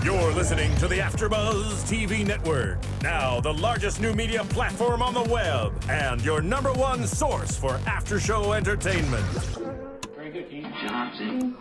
You're listening to the AFTERBUZZ TV network. Now, the largest new media platform on the web and your #1 source for after-show entertainment. Very good, Keith. Johnson.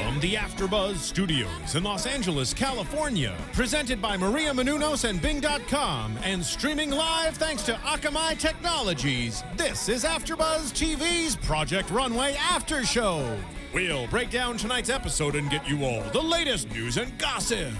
From the AFTERBUZZ Studios in Los Angeles, California, presented by Maria Menounos and Bing.com, and streaming live thanks to Akamai Technologies, this is AFTERBUZZ TV's Project Runway After Show. We'll break down tonight's episode and get you all the latest news and gossip.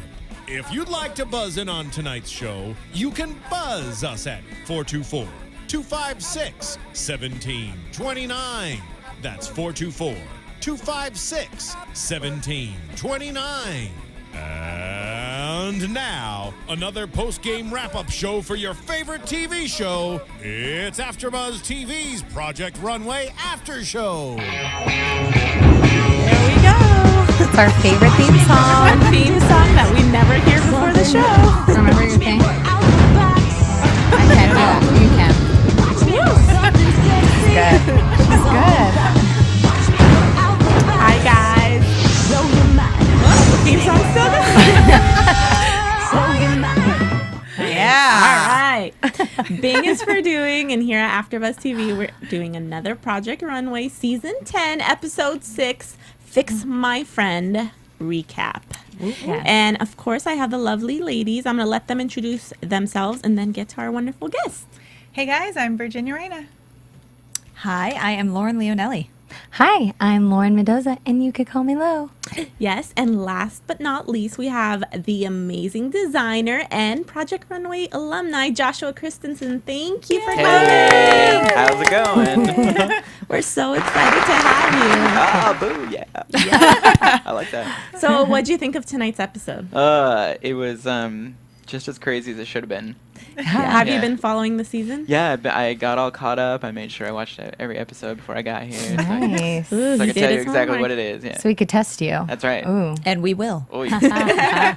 If you'd like to buzz in on tonight's show, you can buzz us at 424-256-1729. That's 424-256-1729. And now, another post-game wrap-up show for your favorite TV show. It's AFTERBUZZ TV's Project Runway After Show. There we go. It's our favorite theme song. A theme song that we never hear before the show. Remember your thing? I can't do that. You can. It's good. It's good. Hi, guys. Theme song's still good? Yeah. All right. Bing is for doing, and here at AFTERBUZZ TV, we're doing another Project Runway Season 10, Episode 6, Fix My Friend recap. And, of course, I have the lovely ladies. I'm going to let them introduce themselves and then get to our wonderful guests. Hey guys, I'm Virginia Reyna. Hi, I am Lauren Leonelli. Hi, I'm Lauren Mendoza, and you could call me Lo. Yes, and last but not least, we have the amazing designer and Project Runway alumni, Joshua Christensen. Thank you for coming. How's it going? We're so excited to have you. Ah, boo, yeah. I like that. So, what'd you think of tonight's episode? It was just as crazy as it should have been. Have you Yeah. been following the season? Yeah, but I got all caught up. I made sure I watched every episode before I got here. Nice. Ooh, So I he can did tell you his exactly homework. what it is. Yeah. So we could test you. That's right. Ooh. And we will. Oh, yeah.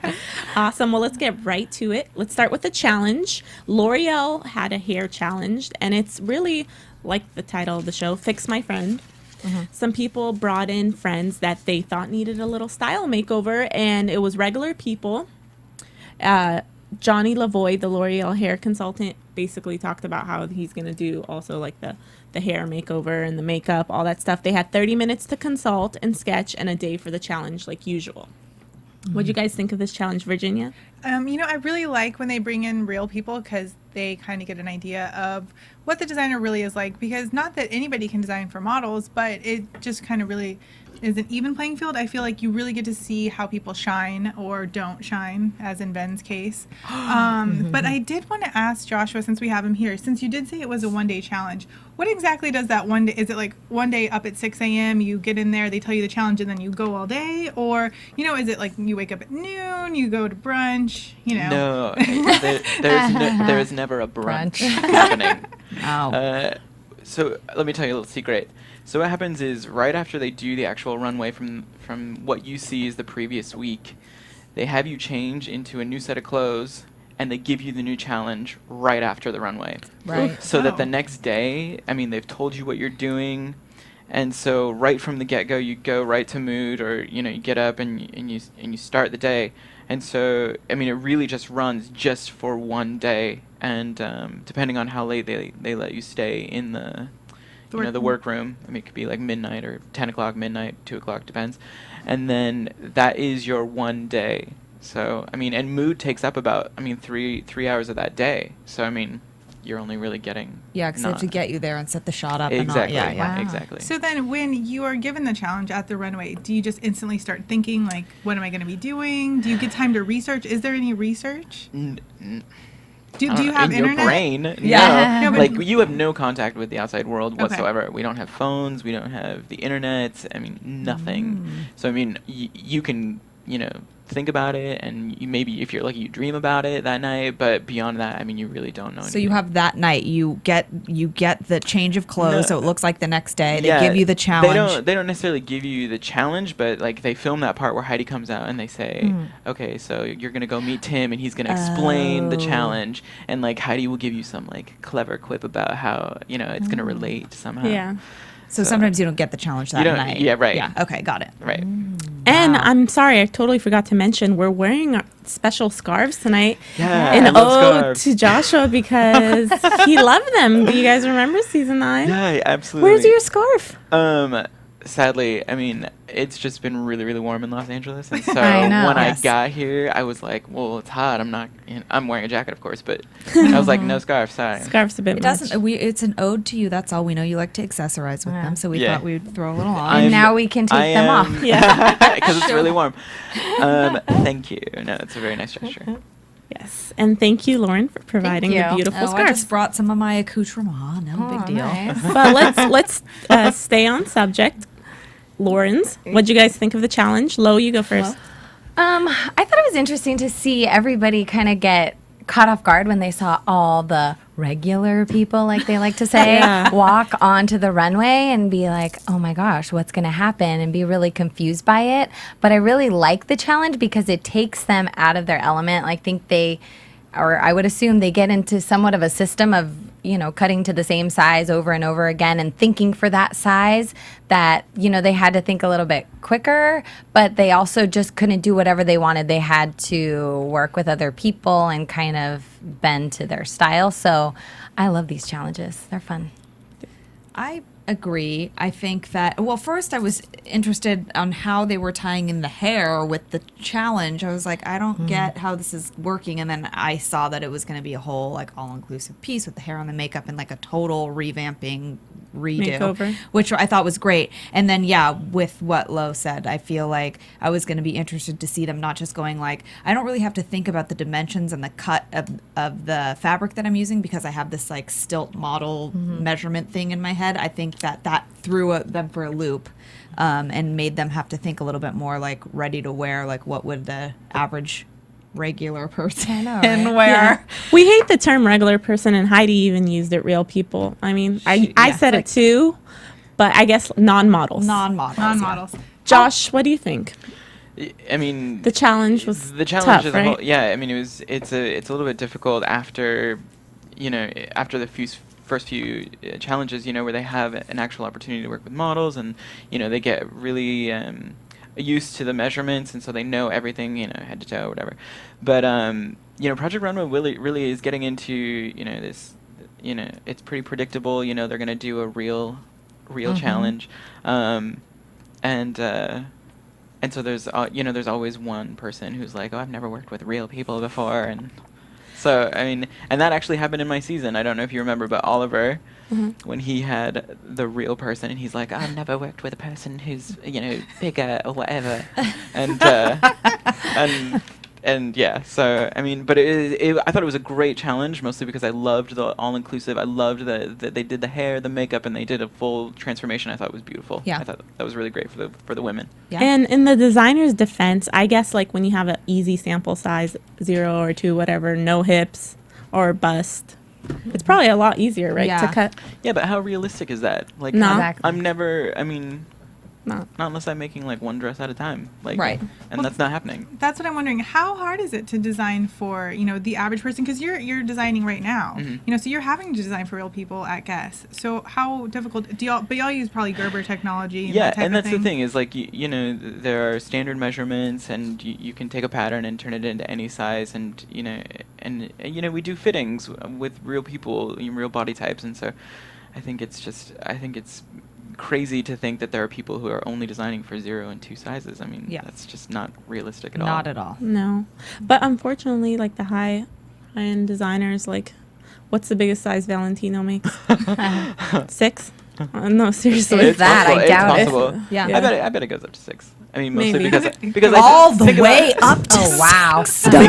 Awesome. Well, let's get right to it. Let's start with the challenge. L'Oreal had a hair challenge, and it's really like the title of the show, Fix My Friend. Some people brought in friends that they thought needed a little style makeover, and it was regular people. Johnny Lavoie, the L'Oreal hair consultant, basically talked about how he's going to do also like the hair makeover and the makeup, all that stuff. They had 30 minutes to consult and sketch and a day for the challenge like usual. What do you guys think of this challenge, Virginia? I really like when they bring in real people because they kind of get an idea of what the designer really is like, because not that anybody can design for models, but it just kind of really is an even playing field. I feel like you really get to see how people shine or don't shine, as in Ben's case. But I did want to ask Joshua, since we have him here, since you did say it was a one-day challenge, what exactly does that one day, is it like one day up at 6 a.m., you get in there, they tell you the challenge, and then you go all day? Or, is it like you wake up at noon, you go to brunch, No, there is never a brunch happening. Oh. So let me tell you a little secret. So what happens is right after they do the actual runway from what you see is the previous week, they have you change into a new set of clothes, and they give you the new challenge right after the runway. Right. So that Oh. the next day, they've told you what you're doing, and so right from the get-go, you go right to mood, or you get up and you start the day. And so it really just runs just for one day, and depending on how late they let you stay in the workroom. It could be like midnight or 10 o'clock, midnight, 2 o'clock, depends. And then that is your one day. So, and mood takes up about, 3 hours of that day. So, you're only really getting... Yeah, because they have to get you there and set the shot up. Exactly. And all. Yeah. Wow. Exactly. So then when you are given the challenge at the runway, do you just instantly start thinking, like, what am I going to be doing? Do you get time to research? Is there any research? Do you have in internet? your brain? Yeah. No, but- Like, you have no contact with the outside world Okay. whatsoever. We don't have phones. We don't have the internet. Nothing. So, you can think about it, and you maybe, if you're lucky, you dream about it that night. But beyond that, I mean, you really don't know. So you have that night. You get the change of clothes, No. so it looks like the next day. They Yeah, give you the challenge. They don't necessarily give you the challenge, but like they film that part where Heidi comes out and they say, okay, so you're gonna go meet Tim and he's gonna explain the challenge, and like Heidi will give you some like clever quip about how it's gonna relate somehow. Yeah. So sometimes you don't get the challenge that don't- night. yeah, right. Yeah. Okay, got it. Right. And I'm sorry, I totally forgot to mention we're wearing our special scarves tonight Yeah. in I love ode scarves. to Joshua because he loved them. Do you guys remember season 9? Yeah, absolutely. Where's your scarf? Sadly, I mean, it's just been really, really warm in Los Angeles, and so I know. when Yes. I got here, I was like, well, it's hot. I'm wearing a jacket, of course, but I was like, no scarf, sorry. Scarf's a bit It much. doesn't. It's an ode to you. That's all. We know you like to accessorize with them, so we Yeah. thought we'd throw a little on. And now we can take them off. Yeah. because it's really warm. Thank you. No, it's a very nice gesture. Yes. And thank you, Lauren, for providing the you. beautiful I scarf. just brought some of my accoutrement. No big deal. Nice. But let's stay on subject. Lauren's. What'd you guys think of the challenge? Lo, you go first. I thought it was interesting to see everybody kind of get caught off guard when they saw all the regular people, like they like to say, Yeah. walk onto the runway and be like, oh my gosh, what's going to happen? And be really confused by it. But I really like the challenge because it takes them out of their element. I think I would assume they get into somewhat of a system of, cutting to the same size over and over again and thinking for that size that, they had to think a little bit quicker, but they also just couldn't do whatever they wanted. They had to work with other people and kind of bend to their style. So I love these challenges. They're fun. I agree. I think that, well, first I was interested on how they were tying in the hair with the challenge. I was like, I don't get how this is working. And then I saw that it was going to be a whole, like, all-inclusive piece with the hair and the makeup and, like, a total revamping redo, Makeover. which I thought was great. And then, yeah, with what Lo said, I feel like I was going to be interested to see them not just going like, I don't really have to think about the dimensions and the cut of the fabric that I'm using because I have this like stilt model measurement thing in my head. I think that threw them for a loop and made them have to think a little bit more like ready to wear, like what would the average regular person know, right? wear. Yeah. We hate the term regular person, and Heidi even used it, real people. I mean, I said it too, but I guess non-models. Non-models. Josh, what do you think? I mean, The challenge was the challenge tough, as right? a whole. Yeah, I mean, it's a little bit difficult after the first few challenges, where they have an actual opportunity to work with models, and they get really used to the measurements, and so they know everything, head to toe, whatever. But Project Runway really is getting into this. It's pretty predictable. They're gonna do a real challenge, and so there's there's always one person who's like, oh, I've never worked with real people before, and so I mean, and that actually happened in my season. I don't know if you remember, but Oliver, when he had the real person, and he's like, I've never worked with a person who's bigger or whatever, and yeah. So I mean, but I thought it was a great challenge, mostly because I loved the all-inclusive. I loved that they did the hair, the makeup, and they did a full transformation. I thought it was beautiful. Yeah. I thought that was really great for the women. Yeah. And in the designer's defense, I guess like when you have an easy sample size, 0 or 2, whatever, no hips or bust, it's probably a lot easier, right, Yeah. to cut? Yeah, but how realistic is that? Like, No. Exactly. I'm never. I mean, No. not unless I'm making like one dress at a time. Like, Right. And that's not happening. That's what I'm wondering. How hard is it to design for the average person? Because you're designing right now. So you're having to design for real people at Guess. So how difficult do y'all? But y'all use probably Gerber technology. And Yeah, that type and of that's the thing is like there are standard measurements, and you can take a pattern and turn it into any size, and we do fittings with real people, real body types, and so I think it's crazy to think that there are people who are only designing for 0 and 2 sizes. I mean, Yeah. that's just not realistic at all. Not at all. No. But unfortunately, like the high-end designers, like, what's the biggest size Valentino makes? 6? No, seriously. Is that? possible. I It's doubt it. possible. Yeah. I bet it goes up to 6. I mean, mostly Maybe. because I All just the think way about, up to Oh, wow.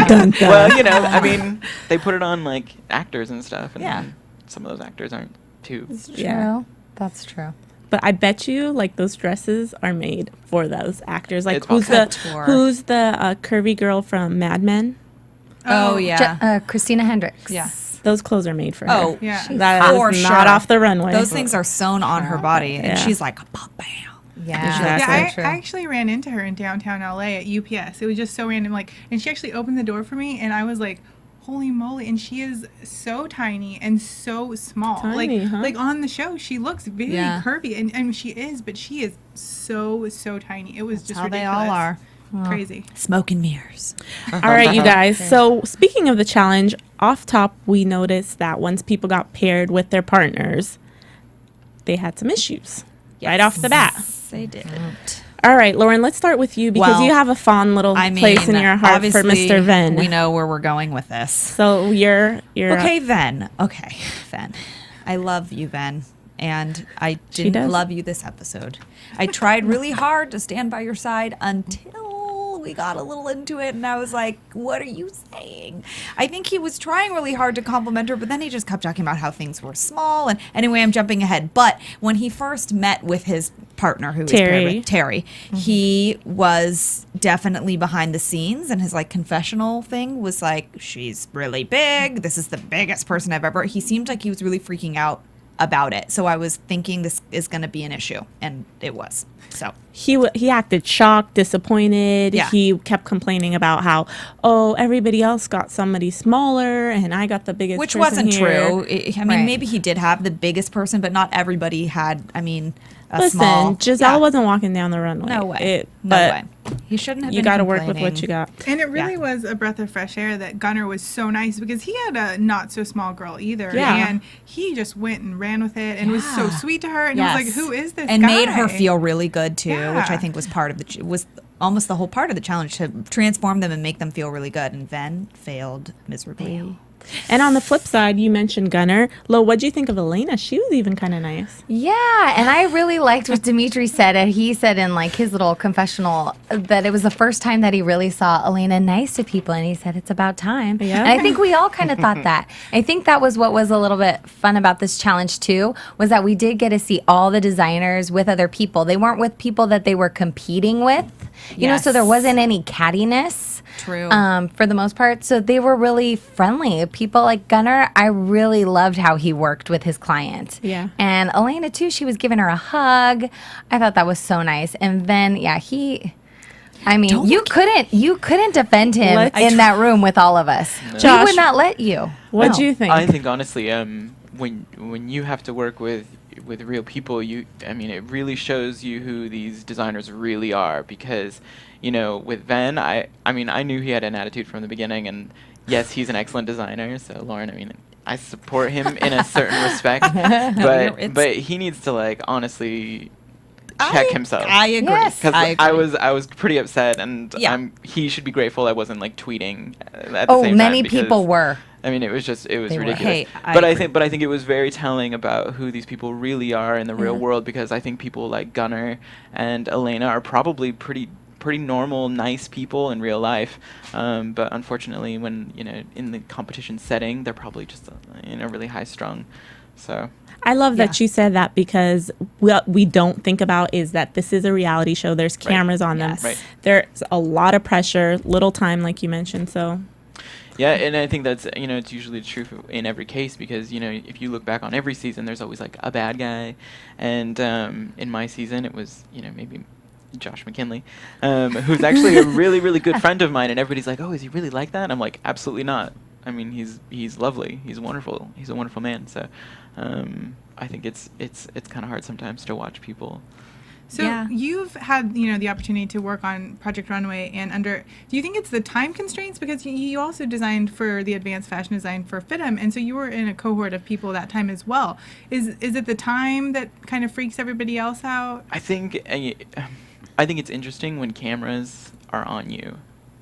Dun. Well, I mean, they put it on like actors and stuff, and Yeah. some of those actors aren't too. Yeah. True. That's true. But I bet you, like, those dresses are made for those actors. Like, It's who's possible. who's the curvy girl from Mad Men? Oh, yeah. Christina Hendricks. Yeah. Those clothes are made for her. Oh, Yeah. That for is sure. not off the runway. Those things are sewn on her body, and Yeah. she's like, bam. Yeah. Yeah, Exactly. I actually ran into her in downtown LA at UPS. It was just so random. Like, and she actually opened the door for me, and I was like, "Holy moly!" And she is so tiny and so small. Tiny, like, huh? like on the show, she looks very Yeah. curvy, and she is, but she is so tiny. It was just How they ridiculous. all are. Crazy. Smoke and mirrors. All right, you guys. So speaking of the challenge, off top, we noticed that once people got paired with their partners, they had some issues right off the bat. They did. All right, Lauren, let's start with you because Well, you have a fond little I mean, place in your heart for obviously, Mr. Venn. we know where we're going with this. So you're Okay, Ven. Okay, Ven. I love you, Ven. And I She didn't does. love you this episode. I tried really hard to stand by your side until we got a little into it, and I was like, what are you saying? I think he was trying really hard to compliment her, but then he just kept talking about how things were small. And anyway, I'm jumping ahead. But when he first met with his partner, who is Terry. Terry, he was definitely behind the scenes, and his like confessional thing was like, she's really big. This is the biggest person I've ever. He seemed like he was really freaking out about it. So I was thinking this is going to be an issue, and it was. So he acted shocked, disappointed. Yeah. He kept complaining about how, oh, everybody else got somebody smaller and I got the biggest which person wasn't here. true. I mean, Right. maybe he did have the biggest person, but not everybody had. I mean, a Listen, small. Giselle yeah. wasn't walking down the runway. No way. But no way. He shouldn't have. you got to work with what you got. And it really was a breath of fresh air that Gunnar was so nice because he had a not so small girl either. Yeah. And he just went and ran with it and was so Yeah. sweet to her. And Yes. was like, who is this and guy? made her feel really good too, which I Yeah. think was part of was almost the whole part of the challenge, to transform them and make them feel really good. And Ven failed miserably. And on the flip side, you mentioned Gunnar. Lo, what'd you think of Elena? She was even kind of nice. Yeah, and I really liked what Dimitri said. And he said in like his little confessional that it was the first time that he really saw Elena nice to people, and he said it's about time. Yeah. And I think we all kind of thought that. I think that was what was a little bit fun about this challenge too, was that we did get to see all the designers with other people. They weren't with people that they were competing with, you know, so there Yes. wasn't any cattiness. True. For the most part. So they were really friendly. People like Gunnar, I really loved how he worked with his client. Yeah. And Elena too, she was giving her a hug. I thought that was so nice. And then I mean, you couldn't defend him Let's- in that room with all of us. We Josh, would not let you. What'd No. you think? I think honestly, when you have to work with real people, I mean, it really shows you who these designers really are. Because, you know, with Ven, I mean, I knew he had an attitude from the beginning, and yes, he's an excellent designer. So Lauren, I mean, I support him in a certain respect, but he needs to like honestly check himself. I agree. Yes. Because I agree. I was pretty upset, and Yeah. he should be grateful I wasn't like tweeting at the Oh, same many time. because, people were. I mean, it was They were. ridiculous. Hey, I but I agree. think it was very telling about who these people really are in the real world, because I think people like Gunnar and Elena are probably pretty normal, nice people in real life. But unfortunately, when in the competition setting, they're probably just really high strung. So. I love that you said that, because what we don't think about is that this is a reality show. There's cameras on them. Yes. Right. There's a lot of pressure, little time, like you mentioned. So Yeah, and I think that's it's usually true in every case, because if you look back on every season, there's always like a bad guy, and in my season it was maybe Josh McKinley, who's actually a really really good friend of mine, and everybody's like, oh, is he really like that? And I'm like, absolutely not. I mean, he's lovely, he's wonderful, he's a wonderful man. So I think it's kind of hard sometimes to watch people. So Yeah. you've had, the opportunity to work on Project Runway, and do you think it's the time constraints? Because you also designed for the advanced fashion design for FITM, and so you were in a cohort of people that time as well. Is it the time that kind of freaks everybody else out? I think it's interesting when cameras are on you,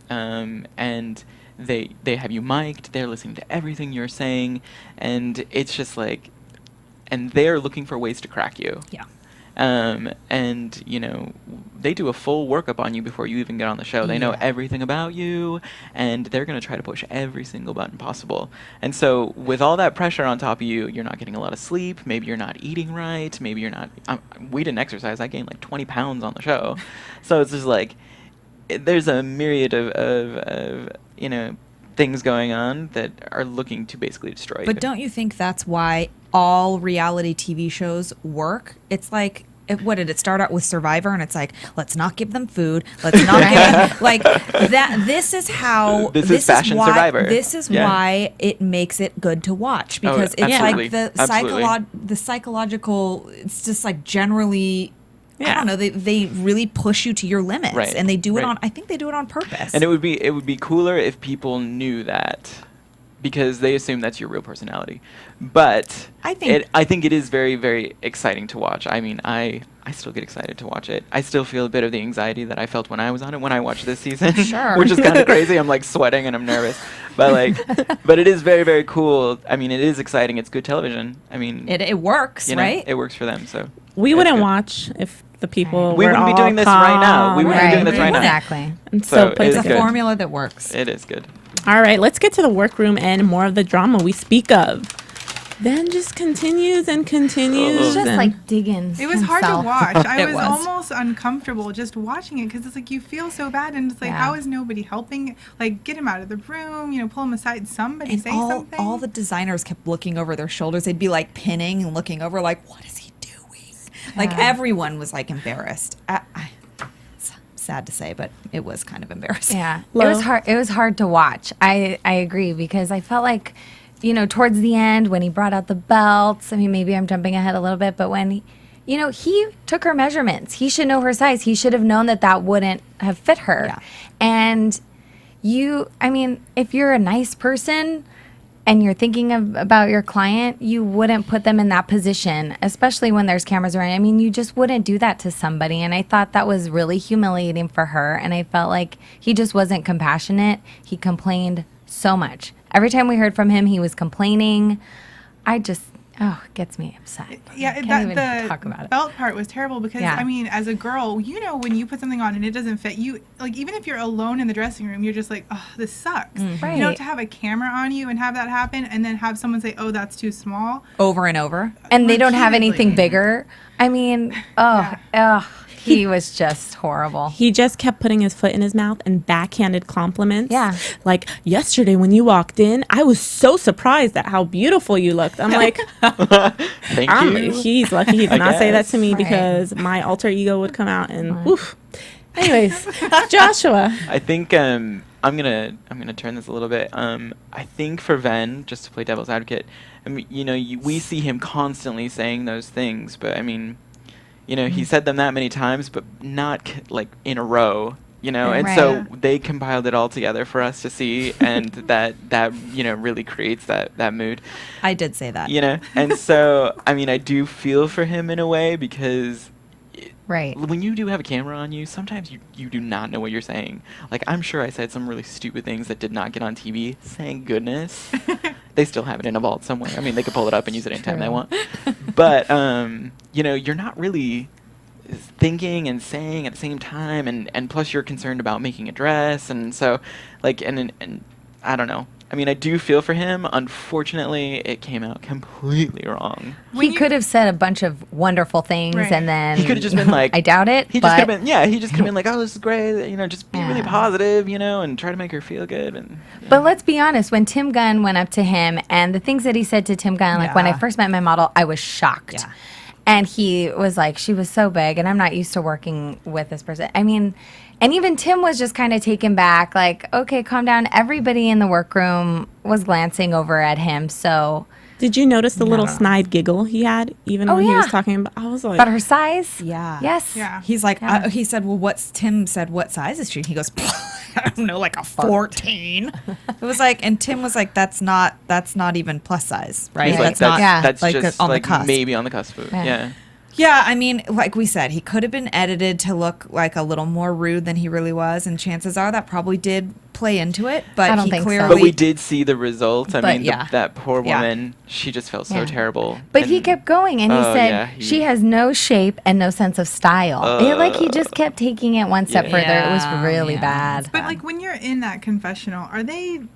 and they have you mic'd, they're listening to everything you're saying, and it's just like, and they're looking for ways to crack you. Yeah. And they do a full workup on you before you even get on the show. They know everything about you, and they're going to try to push every single button possible. And so with all that pressure on top of you, you're not getting a lot of sleep. Maybe you're not eating right. Maybe you're not. We didn't exercise. I gained like 20 pounds on the show. So it's just like there's a myriad of things going on that are looking to basically destroy you. But don't you think that's why all reality TV shows work? It's like, what did it start out with Survivor? And it's like, let's not give them food. Let's not give them, like that. This is how. This is Fashion why, Survivor. This is why it makes it good to watch, because it's absolutely. like the psychological. It's just like generally. I don't know. They really push you to your limits, Right. and they do it Right. on. I think they do it on purpose. And it would be cooler if people knew that, because they assume that's your real personality. But I think it is very, very exciting to watch. I mean, I still get excited to watch it. I still feel a bit of the anxiety that I felt when I was on it when I watched this season. Sure. Which is kind of crazy. I'm like sweating and I'm nervous. But but it is very, very cool. I mean, it is exciting. It's good television. I mean, it works, right? It works for them. So We it's wouldn't good. watch if the people We were wouldn't be all doing this right now. We calm. wouldn't be doing this right now. Exactly. And So plays it's It's a good. formula that works. It is good. All right, let's get to the workroom and more of the drama we speak of. Then just continues and continues. It's just and- like digging. It was hard to himself. watch. I It was was. almost uncomfortable just watching it because it's like you feel so bad, and it's like, Yeah. how is nobody helping? Like, get him out of the room, pull him aside. Somebody And say all, something. all the designers kept looking over their shoulders. They'd be like pinning and looking over, like, what is he doing? Like Yeah. everyone was like embarrassed. It's sad to say, but it was kind of embarrassing. Yeah, Lo? it was hard. It was hard to watch. I agree, because I felt like, towards the end when he brought out the belts. I mean, maybe I'm jumping ahead a little bit, but when he took her measurements, he should know her size. He should have known that wouldn't have fit her. Yeah. And if you're a nice person and you're thinking about your client, you wouldn't put them in that position, especially when there's cameras around. I mean, you just wouldn't do that to somebody. And I thought that was really humiliating for her. And I felt like he just wasn't compassionate. He complained so much. Every time we heard from him, he was complaining. It gets me upset. Yeah, Can't the even talk about it. belt part was terrible because, Yeah. I mean, as a girl, when you put something on and it doesn't fit you, like, even if you're alone in the dressing room, you're just like, oh, this sucks. Right. To have a camera on you and have that happen and then have someone say, oh, that's too small. Over and over. And they don't have Repeatedly. anything bigger. I mean, he was just horrible. He just kept putting his foot in his mouth and backhanded compliments. Yeah. Like, yesterday when you walked in, I was so surprised at how beautiful you looked. I'm like, Thank you. he's lucky he did not say that guess. to me, Right. because my alter ego would come out and woof. Anyways, Joshua. I think I'm gonna turn this a little bit. I think for Ven, just to play devil's advocate, I mean, we see him constantly saying those things, but I mean, he said them that many times, but not like in a row. And so Right. they compiled it all together for us to see, and that really creates that mood. I did say that. And so I mean, I do feel for him in a way, because Right. when you do have a camera on you, sometimes you do not know what you're saying. Like, I'm sure I said some really stupid things that did not get on TV. Thank goodness. They still have it in a vault somewhere. I mean, they could pull it up and use it anytime they True. want. But, you're not really thinking and saying at the same time, and plus you're concerned about making a dress, and so, like, and I don't know. I mean, I do feel for him. Unfortunately, it came out completely wrong. He could have said a bunch of wonderful things, Right. and then He could have just been like, I doubt it. He just could have been, he just could have been like, oh, this is great, just be really Yeah. positive, and try to make her feel good. And But let's be honest, when Tim Gunn went up to him and the things that he said to Tim Gunn, like when I Yeah. first met my model, I was shocked. Yeah. And he was like, she was so big and I'm not used to working with this person. I mean, and even Tim was just kind of taken back, like, okay, calm down. Everybody in the workroom was glancing over at him. So, Did you notice the little snide giggle he had even Oh, when he was yeah. talking about? I was like, but her size? Yeah. Yes. Yeah. He's like, Yeah. he said, well, Tim said, what size is she? He goes, I don't know, like a 14. It was like, and Tim was like, that's not even plus size, right? he's like, That's not, yeah. that's like, just on the like cusp. maybe on the cusp. Yeah. Yeah. Yeah, I mean, like we said, he could have been edited to look like a little more rude than he really was, and chances are that probably did play into it, I but don't he think so. clearly. But we did see the results. I But mean, yeah. that poor Yeah. woman, she just felt so Yeah. terrible. But he And- kept going, and he Oh, said yeah, she has no shape and no sense of style. He just kept taking it one step Yeah. further. It was really Yeah. bad. But like when you're in that confessional,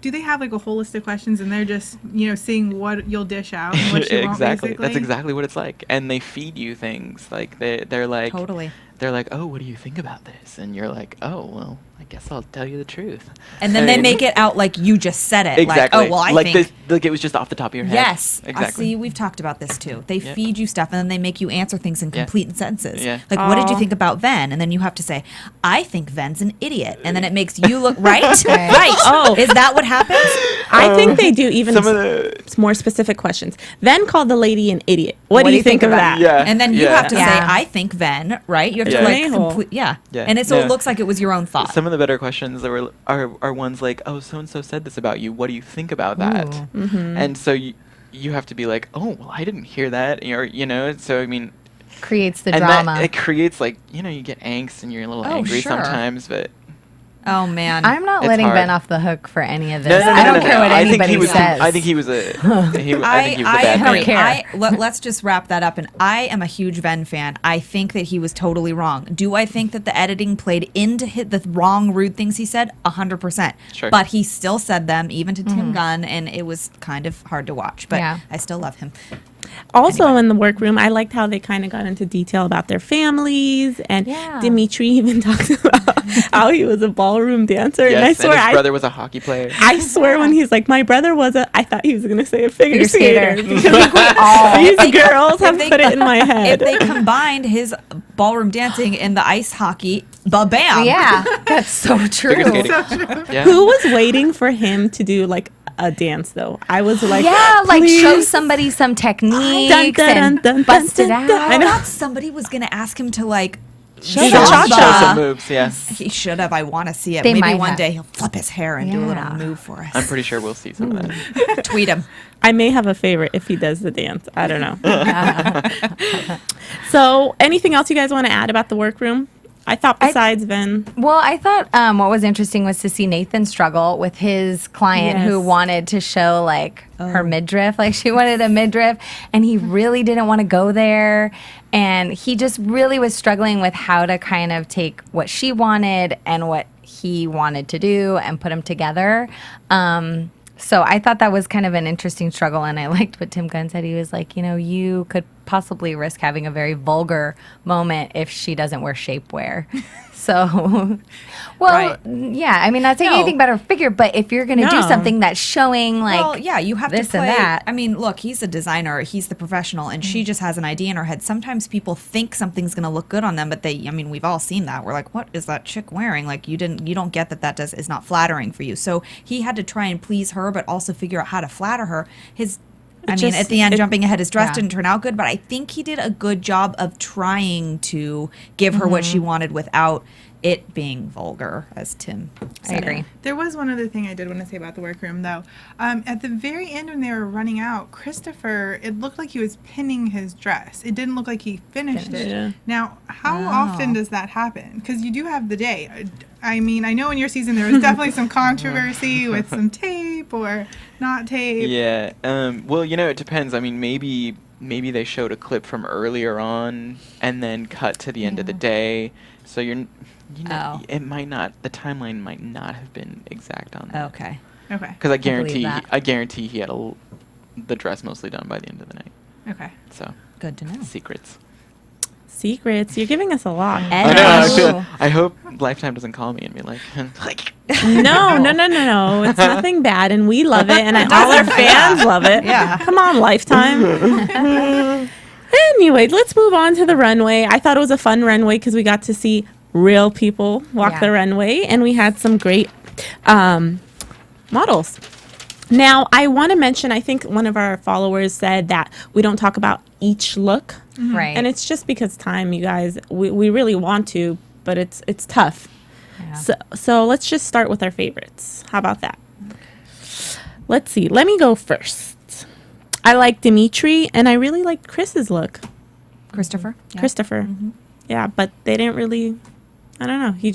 do they have like a whole list of questions and they're just, seeing what you'll dish out and what you won't, exactly. basically? That's exactly what it's like. And they feed you things. Like they're like Totally. They're like, "Oh, what do you think about this?" And you're like, "Oh, well, I guess I'll tell you the truth." And then they make it out like you just said it. Exactly. Like, oh, well, I like think. this, like it was just off the top of your head. Yes. Exactly. See, we've talked about this too. They Yeah. feed you stuff and then they make you answer things in Yeah. complete sentences. Yeah. Like, what did you Aw. think about Ven? And then you have to say, I think Ven's an idiot. And then it makes you look right. Right. Right. Oh. Is that what happens? I think they do even Some of the more specific questions. Then called the lady an idiot. What do you think of that? Yeah. And then you Yeah. have to say, Yeah. I think Ven, right? You have Yeah. to like An complete, yeah. Yeah. And so No. it looks like it was your own thought. Some of the better questions that are ones like, "Oh, so and so said this about you. What do you think about that?" Ooh. Mm-hmm. And so you have to be like, "Oh, well, I didn't hear that," or So I mean, Creates the and drama. that it creates like you get angst and you're a little Oh, angry sure. sometimes, but Oh, man. I'm not It's letting hard. Ben off the hook for any of this. no, no, no, I don't no, no, care no. what I think anybody he was. says. I think he was a. I think he was a bad don't guy. care. Let's just wrap that up. And I am a huge Ven fan. I think that he was totally wrong. Do I think that the editing played into the wrong, rude things he said? 100%. Sure. But he still said them, even to Tim Gunn, and it was kind of hard to watch. But Yeah. I still love him. Also in the workroom, I liked how they kind of got into detail about their families, and Yeah. Dimitri even talked about how he was a ballroom dancer. Yes, and I swear, his brother was a hockey player. I swear when he's like, my brother was I thought he was going to say a figure Figure skater. skater. Because these girls have put it in my If head. they combined his ballroom dancing and the ice hockey, bam. Yeah, that's so true. Figure skating. Yeah. Who was waiting for him to do like a dance though? I was like, Yeah, like please. show somebody some techniques Dun, dun, and dun, dun, bust dun, it dun, out. dun. I I know. thought somebody was going to ask him to like Show the Show cha-cha. some moves. Yeah. He should have. I want to see it. They Maybe might one have. day he'll flip his hair and do a Yeah. little move for us. I'm pretty sure we'll see some of that. Tweet him. I may have a favorite if he does the dance. I don't know. So, anything else you guys want to add about the workroom? I thought besides Ven. Well, I thought what was interesting was to see Nathan struggle with his client who Yes. wanted to show like her midriff, like she wanted a midriff, and he really didn't want to go there. And he just really was struggling with how to kind of take what she wanted and what he wanted to do and put them together. So I thought that was kind of an interesting struggle, and I liked what Tim Gunn said. He was like, you could possibly risk having a very vulgar moment if she doesn't wear shapewear. So, well, Right. yeah, I mean, not saying No. anything about her figure, but if you're going to do No. something that's showing like, Well, yeah, you have this to and play. that. I mean, look, he's a designer. He's the professional, and she just has an idea in her head. Sometimes people think something's going to look good on them, but we've all seen that. We're like, what is that chick wearing? Like, you don't get that is not flattering for you. So he had to try and please her, but also figure out how to flatter her. At the end, jumping ahead, his dress Yeah. didn't turn out good, but I think he did a good job of trying to give her what she wanted without it being vulgar, as Tim said. I agree. There was one other thing I did want to say about the workroom, though. At the very end, when they were running out, Christopher, it looked like he was pinning his dress. It didn't look like he finished it. Yeah. Now, how often does that happen? Because you do have the day. I mean, I know in your season there was definitely some controversy with some tape or not tape. Yeah. Well, it depends. I mean, maybe they showed a clip from earlier on and then cut to the end of the day. So Oh. it might not. The timeline might not have been exact on that. Okay. Okay. Because I believe that. guarantee he had the dress mostly done by the end of the night. Okay. So Good to know. secrets. Secrets. You're giving us a lot. I know. I hope Lifetime doesn't call me and be like, No. It's nothing bad, and we love it, and all our fans love it. Yeah. Come on, Lifetime. Anyway, let's move on to the runway. I thought it was a fun runway because we got to see real people walk Yeah. the runway, and we had some great models. Now, I want to mention, I think one of our followers said that we don't talk about each look. right. And it's just because time, you guys. We really want to, but it's tough. Yeah. So let's just start with our favorites. How about that? Let's see. Let me go first. I like Dimitri, and I really liked Chris's look. Christopher? Yeah. Christopher. Yeah, but they didn't really. I don't know. He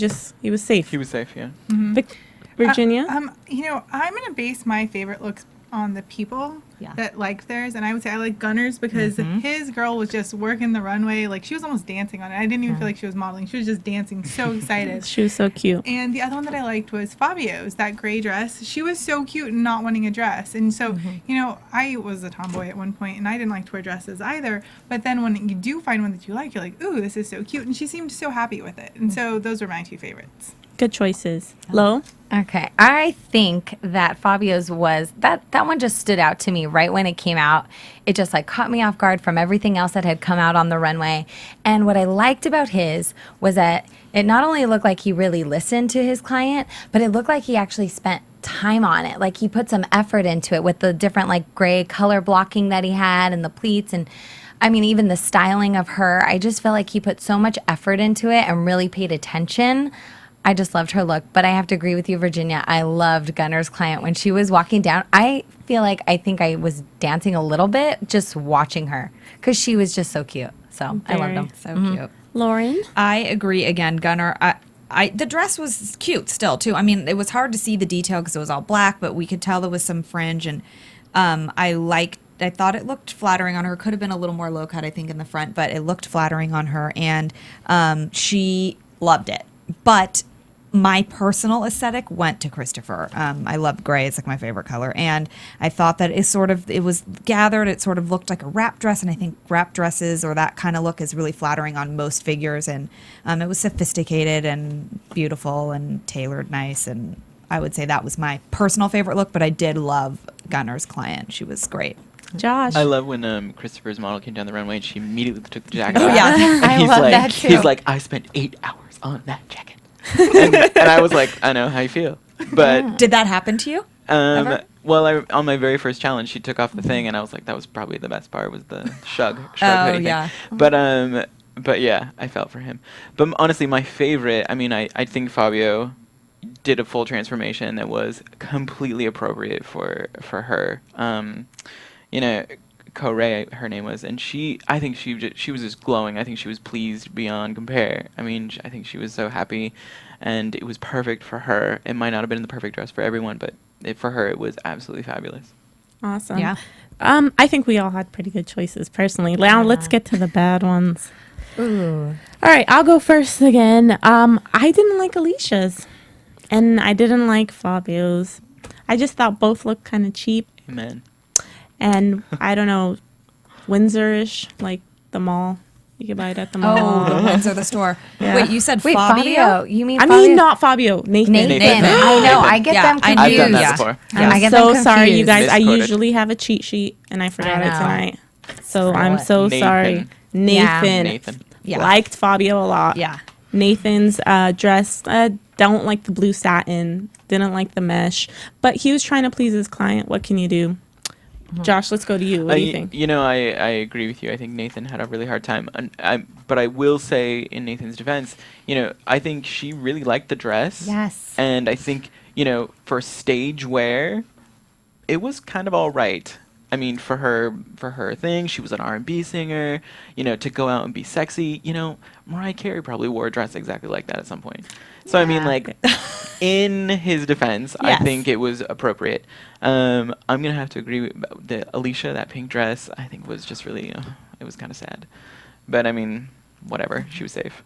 was safe. he was safe, yeah. Vic- Virginia? You know, I'm gonna base my favorite looks on the people that like theirs, and I would say I like Gunner's because his girl was just working the runway, like she was almost dancing on it. I didn't even feel like she was modeling; she was just dancing, so excited. She was so cute. And the other one that I liked was Fabio's, that gray dress. She was so cute and not wanting a dress. And so, you know, I was a tomboy at one point, and I didn't like to wear dresses either. But then when you do find one that you like, you're like, ooh, this is so cute. And she seemed so happy with it. And so those were my two favorites. Good choices. Lo? Okay, I think that Fabio's was that one just stood out to me right when it came out. It just like caught me off guard from everything else that had come out on the runway. And what I liked about his was that it not only looked like he really listened to his client, but it looked like he actually spent time on it. Like he put some effort into it with the different like gray color blocking that he had and the pleats, and I mean even the styling of her. I just felt like he put so much effort into it and really paid attention. I just loved her look, but I have to agree with you, Virginia. I loved Gunner's client when she was walking down. I think I was dancing a little bit just watching her because she was just so cute. So I loved them. So cute. Lauren? I agree again, Gunner. The dress was cute still too. I mean, it was hard to see the detail because it was all black, but we could tell there was some fringe, and I thought it looked flattering on her. Could have been a little more low cut, I think, in the front, but it looked flattering on her, and she loved it. But my personal aesthetic went to Christopher. I love gray. It's like my favorite color. And I thought that it was gathered. It sort of looked like a wrap dress. And I think wrap dresses or that kind of look is really flattering on most figures. And it was sophisticated and beautiful and tailored nice. And I would say that was my personal favorite look. But I did love Gunner's client. She was great. Josh? I love when Christopher's model came down the runway and she immediately took the jacket Oh, off. yeah. And I love that too. He's like, I spent 8 hours on that jacket. and I was like, I know how you feel. But Did that happen to you? Ever? well, on my very first challenge, she took off the thing, and I was like, that was probably the best part was the shrug hoodie yeah. thing. But yeah, I felt for him. But honestly, my favorite, I mean, I think Fabio did a full transformation that was completely appropriate for her. You know, Corey, her name was, and I think she was just glowing. I think she was pleased beyond compare. I mean, I think she was so happy, and it was perfect for her. It might not have been the perfect dress for everyone, but for her, it was absolutely fabulous. Awesome. Yeah. I think we all had pretty good choices, personally. Now let's get to the bad ones. Ooh. All right, I'll go first again. I didn't like Alicia's, and I didn't like Fabio's. I just thought both looked kind of cheap. Amen. And I don't know, Windsor-ish, like the mall. You could buy it at the mall. Oh, the Windsor, the store. Yeah. Wait, you said Wait, Fabio? You mean I Fabio? mean, not Fabio. Nathan. Nathan. Nathan. I know. I get Yeah, them I- confused. I've done that Yeah. before. I'm I get so them sorry, you confused. guys. I Misquoted. usually have a cheat sheet, and I forgot it know. tonight. So Screw I'm it. so sorry. Nathan. Nathan. Yeah. Liked Fabio a lot. Yeah. Nathan's dress, don't like the blue satin. Didn't like the mesh. But he was trying to please his client. What can you do? Josh, let's go to you. What do you think? You know, I agree with you. I think Nathan had a really hard time. But I will say, in Nathan's defense, you know, I think she really liked the dress. Yes. And I think, you know, for stage wear, it was kind of all right. I mean, for her thing, she was an R&B singer. You know, to go out and be sexy. You know, Mariah Carey probably wore a dress exactly like that at some point. So I mean, like, in his defense, Yes. I think it was appropriate. I'm gonna have to agree with Alicia. That pink dress, I think, was just really, it was kind of sad. But I mean, whatever. She was safe.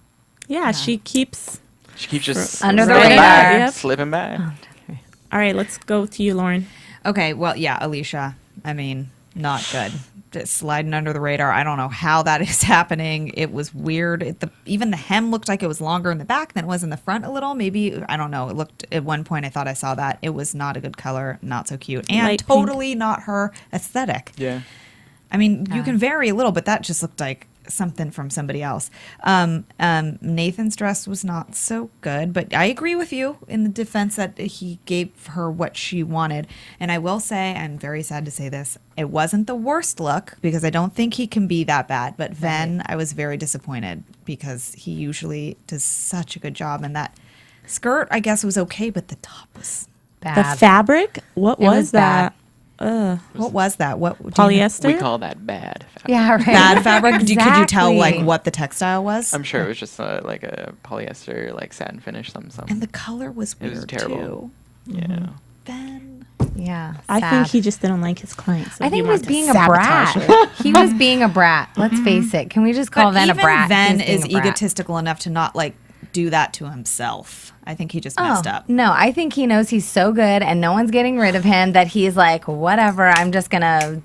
Yeah, she keeps. She keeps just Under the slipping radar. by, Yep. slipping by. All right, let's go to you, Lauren. Okay, well, yeah, Alicia. I mean, not good. Just sliding under the radar. I don't know how that is happening. It was weird. Even the hem looked like it was longer in the back than it was in the front a little. Maybe, I don't know. It looked, at one point, I thought I saw that. It was not a good color, not so cute, and Light pink. totally not her aesthetic. Yeah. I mean, you can vary a little, but that just looked like something from somebody else. Nathan's dress was not so good, but I agree with you in the defense that he gave her what she wanted. And I will say, I'm very sad to say this, it wasn't the worst look because I don't think he can be that bad. But Ven, I was very disappointed because he usually does such a good job. And that skirt, I guess, was okay, but the top was Bad. The fabric? What It was was that? What was that? What do you know? Polyester? We call that bad. Yeah, right. Bad fabric? Could you tell like Exactly. what the textile was? I'm sure it was just like a polyester, like satin finish, something. And the color was It weird was terrible. too. Yeah. Ben. Yeah. I sad. think he just didn't like his clients. So I think he wanted was to being a sabotage brat. it. He was being a brat. Let's face it. Can we just call Ven a even brat? He Ven was being is a brat. egotistical enough to not like do that to himself. I think he just messed up. No, I think he knows he's so good and no one's getting rid of him that he's like, whatever, I'm just gonna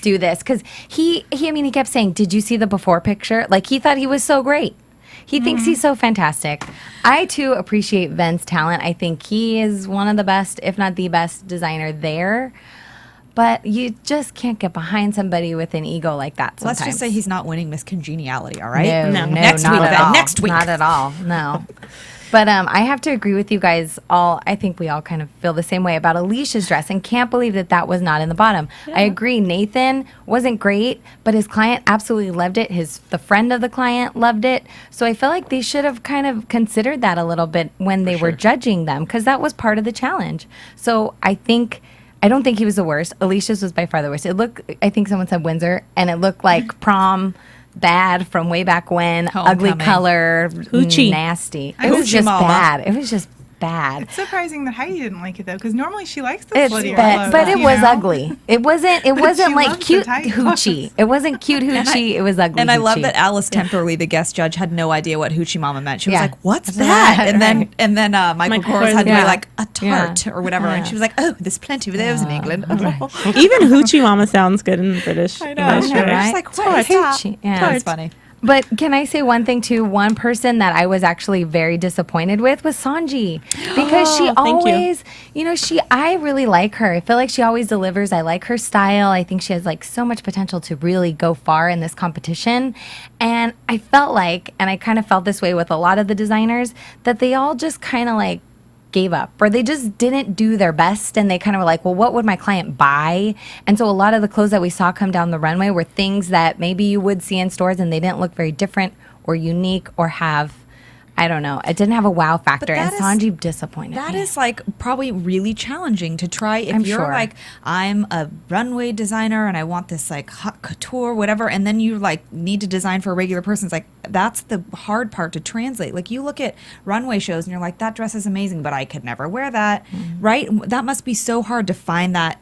do this. Because he kept saying, did you see the before picture? Like, he thought he was so great. He thinks he's so fantastic. I, too, appreciate Ven's talent. I think he is one of the best, if not the best designer there. But you just can't get behind somebody with an ego like that sometimes. Let's just say he's not winning Miss Congeniality, all right? No, Next not week, at then. all. Next week. Not at all. No. But I have to agree with you guys all. I think we all kind of feel the same way about Alicia's dress and can't believe that was not in the bottom. I agree. Nathan wasn't great, but his client absolutely loved it. The friend of the client loved it. So I feel like they should have kind of considered that a little bit when they were judging them, because that was part of the challenge. So I don't think he was the worst. Alicia's was by far the worst. I think someone said Windsor, and it looked like prom bad from way back when. Ugly Homecoming. color, Hoochie. nasty. I It was Hoochie just mama. bad. It was just bad. It's surprising that Heidi didn't like it though, because normally she likes the It's sluttier bad, clothes, but it you was know? ugly. It wasn't she like loves the cute tight hoochie. clothes. It wasn't cute hoochie. It was ugly. And I love hoochie. that Alice Temperley, the guest judge, had no idea what Hoochie Mama meant. She was Yeah. like, "What's What's that?" that? And then Michael Michael Kors Kors, had to be yeah. like a tart or whatever, and Yeah. she was like, "Oh, there's plenty of those in England." Even Hoochie Mama sounds good in British. I know, English, right? right? She's like, "What is that?" Hoochie. Yeah. That's funny. But can I say one thing too? One person that I was actually very disappointed with was Sanji, because she thank you. always, I really like her. I feel like she always delivers. I like her style. I think she has like so much potential to really go far in this competition. And I felt like, and I kind of felt this way with a lot of the designers, that they all just kind of like gave up, or they just didn't do their best, and they kind of were like, well, what would my client buy? And so a lot of the clothes that we saw come down the runway were things that maybe you would see in stores, and they didn't look very different or unique or have, I don't know, it didn't have a wow factor, and that is- Sanji disappointed That me. is like probably really challenging to try if I'm you're sure. like, I'm a runway designer and I want this like hot couture, whatever, and then you like need to design for a regular person. It's like, that's the hard part to translate. Like, you look at runway shows and you're like, that dress is amazing, but I could never wear that, right? That must be so hard to find that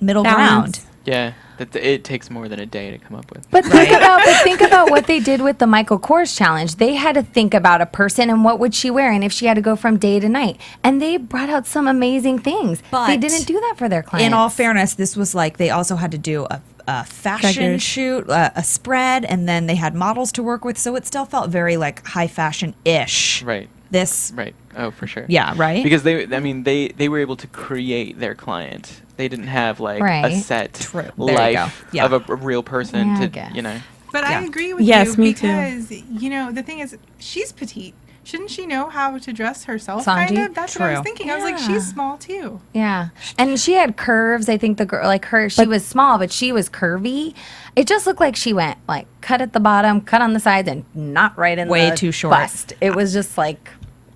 middle Balance. ground. Yeah. That it takes more than a day to come up with. But think about what they did with the Michael Kors challenge. They had to think about a person and what would she wear, and if she had to go from day to night. And they brought out some amazing things. But they didn't do that for their clients. In all fairness, this was like they also had to do a fashion Figures. shoot, a spread, and then they had models to work with, so it still felt very like high fashion ish. Right. This, Right. Oh, for sure. yeah, right. Because they were able to create their client. They didn't have like a Right. set True. There you life go. Yeah. of a real person Yeah, I to, guess. But Yeah. I agree with Yes, you me too. because the thing is, she's petite. Shouldn't she know how to dress herself? Sanji? Kind of. That's what I was True. thinking. I was like, Yeah. she's small too. Yeah. And she had curves. I think the girl, like her, she was small, but she was curvy. It just looked like she went like cut at the bottom, cut on the sides, and not right in Way the too short. bust. It was just like,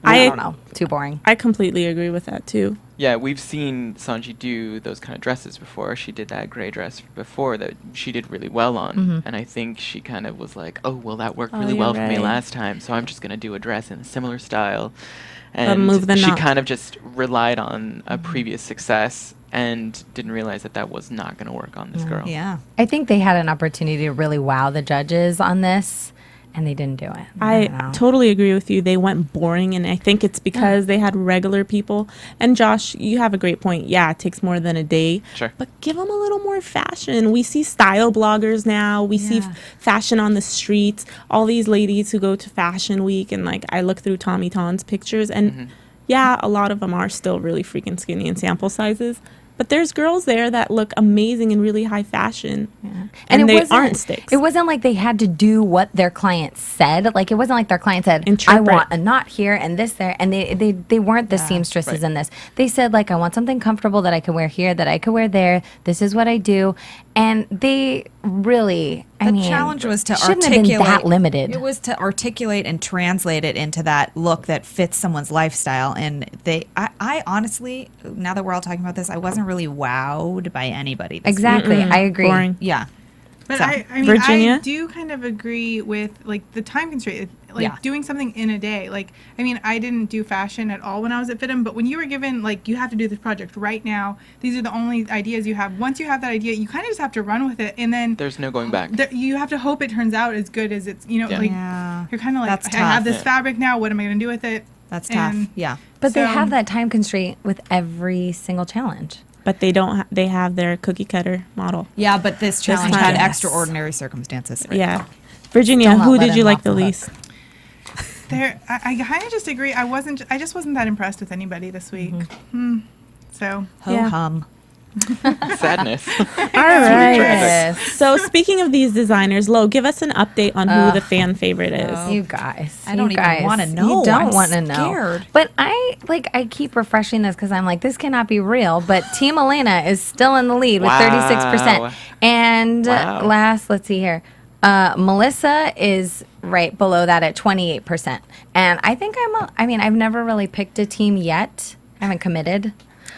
I don't know, too boring. I completely agree with that too. Yeah, we've seen Sanji do those kind of dresses before. She did that gray dress before that she did really well on. And I think she kind of was like, oh, well, that worked really you're well for me right. last time, so I'm just going to do a dress in a similar style. And move the she knot. kind of just relied on a previous success and didn't realize that that was not going to work on this girl. yeah. I think they had an opportunity to really wow the judges on this, and they didn't do it. I don't know. totally agree with you. They went boring, and I think it's because they had regular people. And Josh, you have a great point. Yeah, it takes more than a day. Sure. But give them a little more fashion. We see style bloggers now. We see fashion on the streets. All these ladies who go to Fashion Week, and like I look through Tommy Ton's pictures, and yeah, a lot of them are still really freaking skinny in sample sizes. But there's girls there that look amazing in really high fashion. And they wasn't- aren't sticks. It wasn't like they had to do what their client said. Like, it wasn't like their client said, I Interpret. want a knot here and this there. And they weren't the seamstresses right. in this. They said, like, I want something comfortable that I can wear here, that I could wear there. This is what I do. And they really, I The mean, challenge was to shouldn't articulate. have been that limited. It was to articulate and translate it into that look that fits someone's lifestyle. And I honestly, now that we're all talking about this, I wasn't really wowed by anybody. This Exactly. I agree. Boring. week. Yeah. But So, I mean, Virginia? I do kind of agree with like the time constraint. like Yeah. doing something in a day. Like, I mean, I didn't do fashion at all when I was at FITM, but when you were given, like, you have to do this project right now, these are the only ideas you have. Once you have that idea, you kind of just have to run with it, and then There's no going back. you have to hope it turns out as good as it's, you know, Yeah. like, Yeah. you're kind of like, That's I have tough. this Yeah. fabric now, what am I going to do with it? That's tough. And- Yeah. But they So- have that time constraint with every single challenge. But they don't. They have their cookie cutter model. Yeah, but this challenge time. had Yes. extraordinary circumstances. Yeah. Virginia, Still not who let did you him like off the the hook. least? I kind of just agree. I just wasn't that impressed with anybody this week. So Ho Yeah. hum. Sadness. All right. Yes. So speaking of these designers, Lo, give us an update on who the fan favorite is. You guys. I don't you even guys, wanna know. You don't I'm want to know. scared. But I keep refreshing this because I'm like, this cannot be real. But Team Alina is still in the lead with Wow. 36%. And Wow. let's see here. Melissa is right below that at 28%. And I think I've never really picked a team yet. I haven't committed.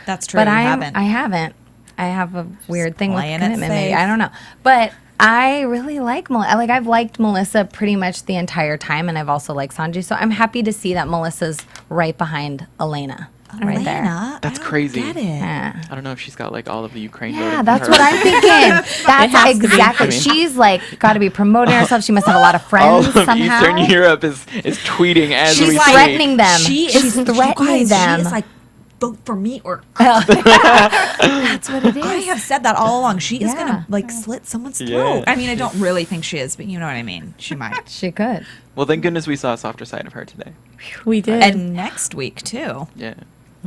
That's true. But you I haven't. haven't. I have a weird thing with playing it commitment. Maybe. safe. I don't know. But I really like Melissa. Like I've liked Melissa pretty much the entire time, and I've also liked Sanji. So I'm happy to see that Melissa's right behind Elena. Right there. Elena, That's I don't crazy. Get it. Yeah. I don't know if she's got like all of the Ukraine. Yeah, voted for that's her. what I'm thinking. has That's to be. exactly. I mean- She's like got to be promoting herself. She must have a lot of All friends of somehow. Eastern Europe is tweeting as She's we threatening speak. them. She's She's threatening them. She is like, vote for me or That's what it is. I have said that all along. She is Yeah. gonna like slit someone's Yeah. throat. I mean, I don't really think she is, but you know what I mean. She might. She could. Well, thank goodness we saw a softer side of her today. We did. And next week too. Yeah.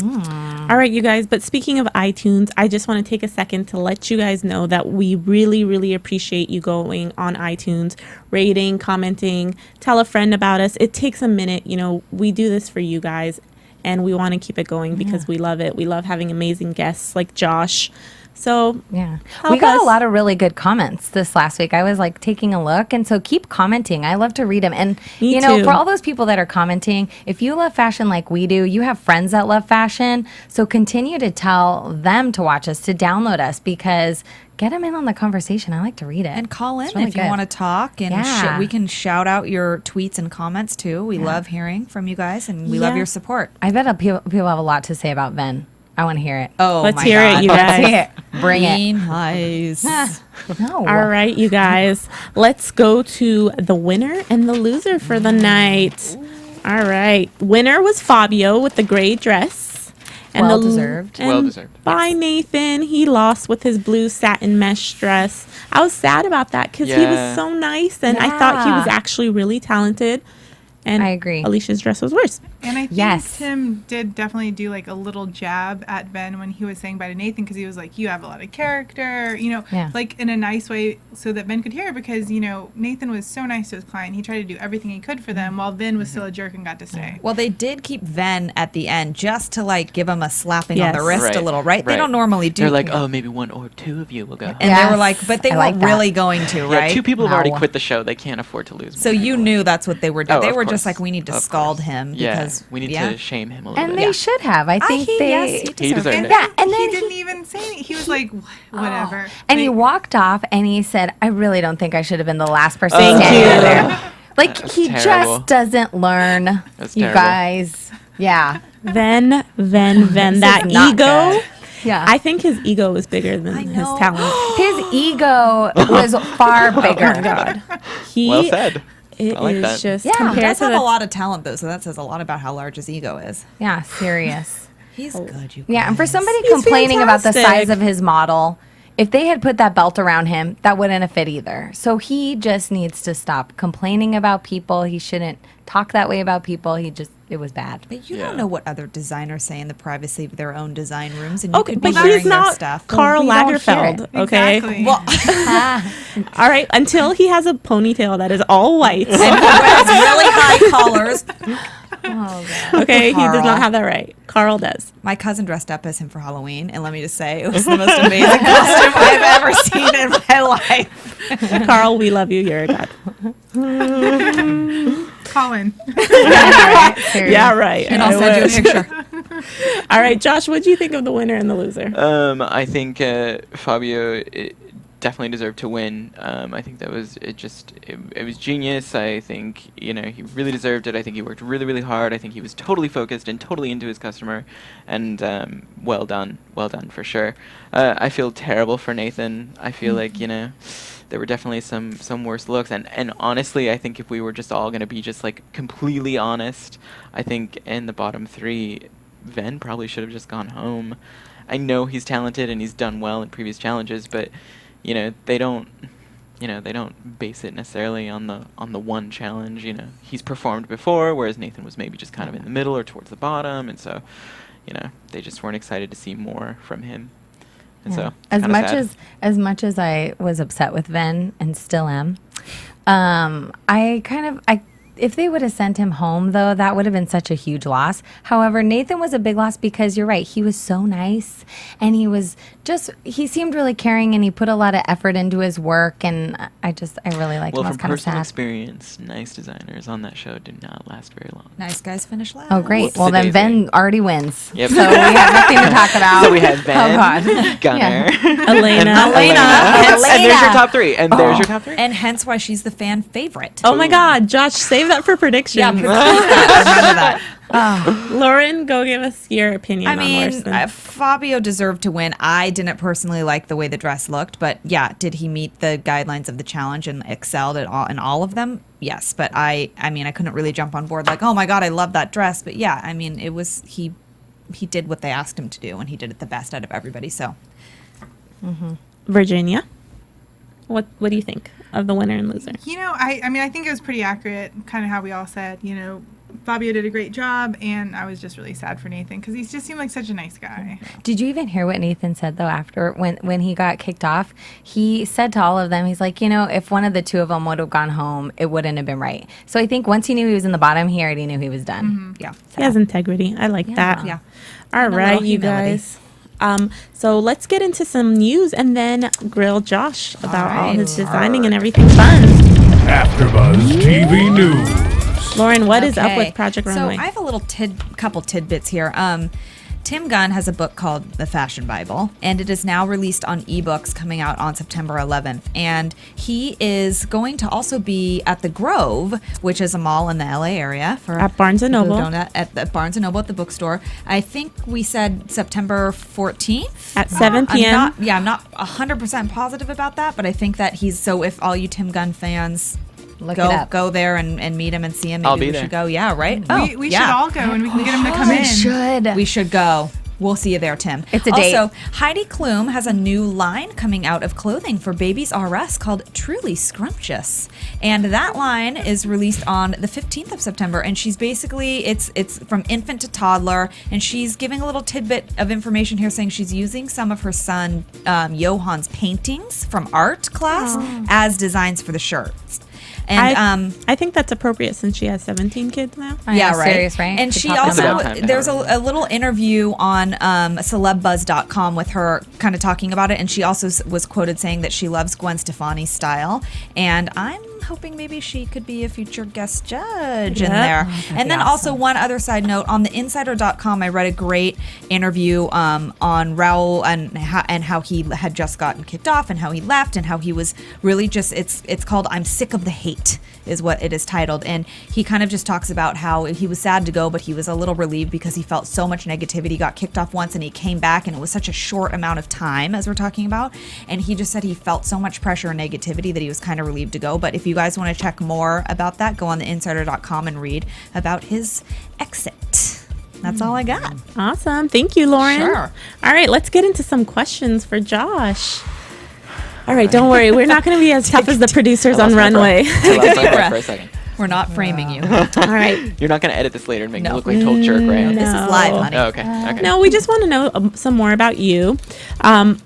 All right, you guys. But speaking of iTunes, I just want to take a second to let you guys know that we really, really appreciate you going on iTunes, rating, commenting, tell a friend about us. It takes a minute. You know, we do this for you guys, and we want to keep it going because we love it. We love having amazing guests like Josh. So Yeah. Help We got us. a lot of really good comments this last week. I was like taking a look. And so keep commenting. I love to read them. And, Me you know, too. for all those people that are commenting, if you love fashion like we do, you have friends that love fashion. So continue to tell them to watch us, to download us, because get them in on the conversation. I like to read it. And call in It's really if you good. want to talk, and Yeah. we can shout out your tweets and comments too. We love hearing from you guys, and we love Yeah. your support. I bet people have a lot to say about Ven. I want to hear it. Oh, let's my hear God. it, you Let's guys. hear it. Bring it. Green eyes. No. All right, you guys. Let's go to the winner and the loser for the night. All right. Winner was Fabio with the gray dress. Well the- deserved. and Well deserved. By Nathan. He lost with his blue satin mesh dress. I was sad about that because he was Yeah. so nice and I thought he was Yeah. actually really talented. And I agree. Alicia's dress was worse. And I think Yes. Tim did definitely do like a little jab at Ben when he was saying bye to Nathan, because he was like, you have a lot of character, you know, Yeah. like in a nice way so that Ben could hear it, because, you know, Nathan was so nice to his client. He tried to do everything he could for them while Ben was still a jerk and got to stay. Well, they did keep Ven at the end just to like give him a slapping on Yes. the wrist a Right, little, right? They right. don't normally do. They're like, oh, maybe one or two of you will go. and they Yes, were like, but they I weren't like that. really going to, Yeah, right? two people have already No. quit the show. They can't afford to lose. So more you people. knew that's what they were doing. Oh, They of were just course. like, we need to Of scald course. him Yeah, because we need yeah. to shame him a little And bit. they should have. I think he they. deserved And it. Yeah, and then he didn't even say anything. He was like, whatever. And he Like, walked off and he said, I really don't think I should have been the last person Thank standing you. there. Like, That's he terrible. just doesn't learn. That's you terrible. guys. Yeah. Then that is not ego. good. Yeah. I think his ego was bigger than his know. talent. His ego was far bigger. He Well said. It I like is that. just Yeah, He compared does to have the a lot of talent though, so that says a lot about how large his ego is. Yeah, serious. He's good, you Yeah, and for guys. somebody He's complaining about the fantastic. size of his model, if they had put that belt around him, that wouldn't have fit either. So he just needs to stop complaining about people. He shouldn't talk that way about people. It was bad. But you Yeah. don't know what other designers say in the privacy of their own design rooms, and you Okay, could be but wearing he's their not stuff. Karl we don't hear Lagerfeld. it. Okay. Exactly. Well, All right. Until he has a ponytail that is all white. and he wears really high collars. Okay, he does Karl. not have that right. Carl does. My cousin dressed up as him for Halloween, and let me just say, it was the most amazing costume I've ever seen in my life. Carl, we love you. You're a god. Colin. Yeah, right. And I'll I send you a wish. picture. All right, Josh, what do you think of the winner and the loser? I think Fabio definitely deserved to win. I think that was it was genius. I think he really deserved it. I think he worked really, really hard. I think he was totally focused and totally into his customer, and well done for sure. I feel terrible for Nathan. I feel like there were definitely some worse looks, and honestly, I think if we were just all gonna be just like completely honest, I think in the bottom 3, Ven probably should have just gone home. I know he's talented and he's done well in previous challenges, but they don't base it necessarily on the one challenge. He's performed before, whereas Nathan was maybe just kind of in the middle or towards the bottom, and so they just weren't excited to see more from him. And so as much as I was upset with Ven and still am, if they would have sent him home, though, that would have been such a huge loss. However, Nathan was a big loss because you're right. He was so nice, and he seemed really caring, and he put a lot of effort into his work, and I really liked him. I was from kind of personal sad. experience, nice designers on that show did not last very long. Nice guys finish last. Oh, great. Whoopsie Well, then daisy. Ven already wins. Yep. So we have nothing to talk about. So we had Ven, Oh, God. Gunner, Elena. and there's your top 3. And there's your top 3. And hence why she's the fan favorite. Oh my God, Josh, save that for predictions. Remember that. Lauren, go give us your opinion I on mean, Larson. Fabio deserved to win. I didn't personally like the way the dress looked, but yeah, did he meet the guidelines of the challenge and excelled in all of them? Yes, but I mean, I couldn't really jump on board like, oh my God, I love that dress. But yeah, I mean, it was he did what they asked him to do, and he did it the best out of everybody. So, Virginia, what do you think of the winner and loser? I think it was pretty accurate, kind of how we all said. Fabio did a great job, and I was just really sad for Nathan because he just seemed like such a nice guy. Did you even hear what Nathan said, though, after when he got kicked off? He said to all of them, he's like, if one of the 2 of them would have gone home, it wouldn't have been right. So I think once he knew he was in the bottom, he already knew he was done. yeah. He has integrity. I like that. Yeah. All And a right, little you humility. guys. So let's get into some news and then grill Josh about all his designing and everything fun. AfterBuzz TV News. Lauren, what is up Okay. with Project Runway? So I have a little couple tidbits here. Tim Gunn has a book called The Fashion Bible, and it is now released on ebooks coming out on September 11th. And he is going to also be at the Grove, which is a mall in the LA area. At Barnes & people who Noble. don't know, at Barnes & Noble at the bookstore. I think we said September 14th. At 7 p.m. I'm not 100% positive about that, but I think that so if all you Tim Gunn fans Look it up. go there and meet him and see him, maybe I'll be we there. should go. Yeah, right? We should all go, and we can get him to come in. Should. We should go. We'll see you there, Tim. It's a date. Also, Heidi Klum has a new line coming out of clothing for Babies R Us called Truly Scrumptious. And that line is released on the 15th of September. And she's basically, it's from infant to toddler. And she's giving a little tidbit of information here saying she's using some of her son Johan's paintings from art class as designs for the shirts. And I think that's appropriate since she has 17 kids now. yeah, right. Serious, right? And To she talk about also, About time to there's have a little interview on celebbuzz.com with her kind of talking about it. And she also was quoted saying that she loves Gwen Stefani's style. And I'm hoping maybe she could be a future guest judge in there. And then also one other side note, on the insider.com, I read a great interview on Raul and how he had just gotten kicked off and how he left and how he was really just, it's called I'm Sick of the Hate is what it is titled. And he kind of just talks about how he was sad to go, but he was a little relieved because he felt so much negativity. He got kicked off once and he came back, and it was such a short amount of time, as we're talking about. And he just said he felt so much pressure and negativity that he was kind of relieved to go. But if you guys want to check more about that, go on the insider.com and read about his exit. That's all I got. Awesome. Thank you, Lauren. Sure. All right, let's get into some questions for Josh. All right, don't worry. We're not going to be as tough as the producers on Runway. I lost my breath for a second. We're not framing you. All right. You're not going to edit this later and make me No. look like a total jerk, right? No. This is live, honey. Oh, okay. Okay. No, we just want to know some more about you.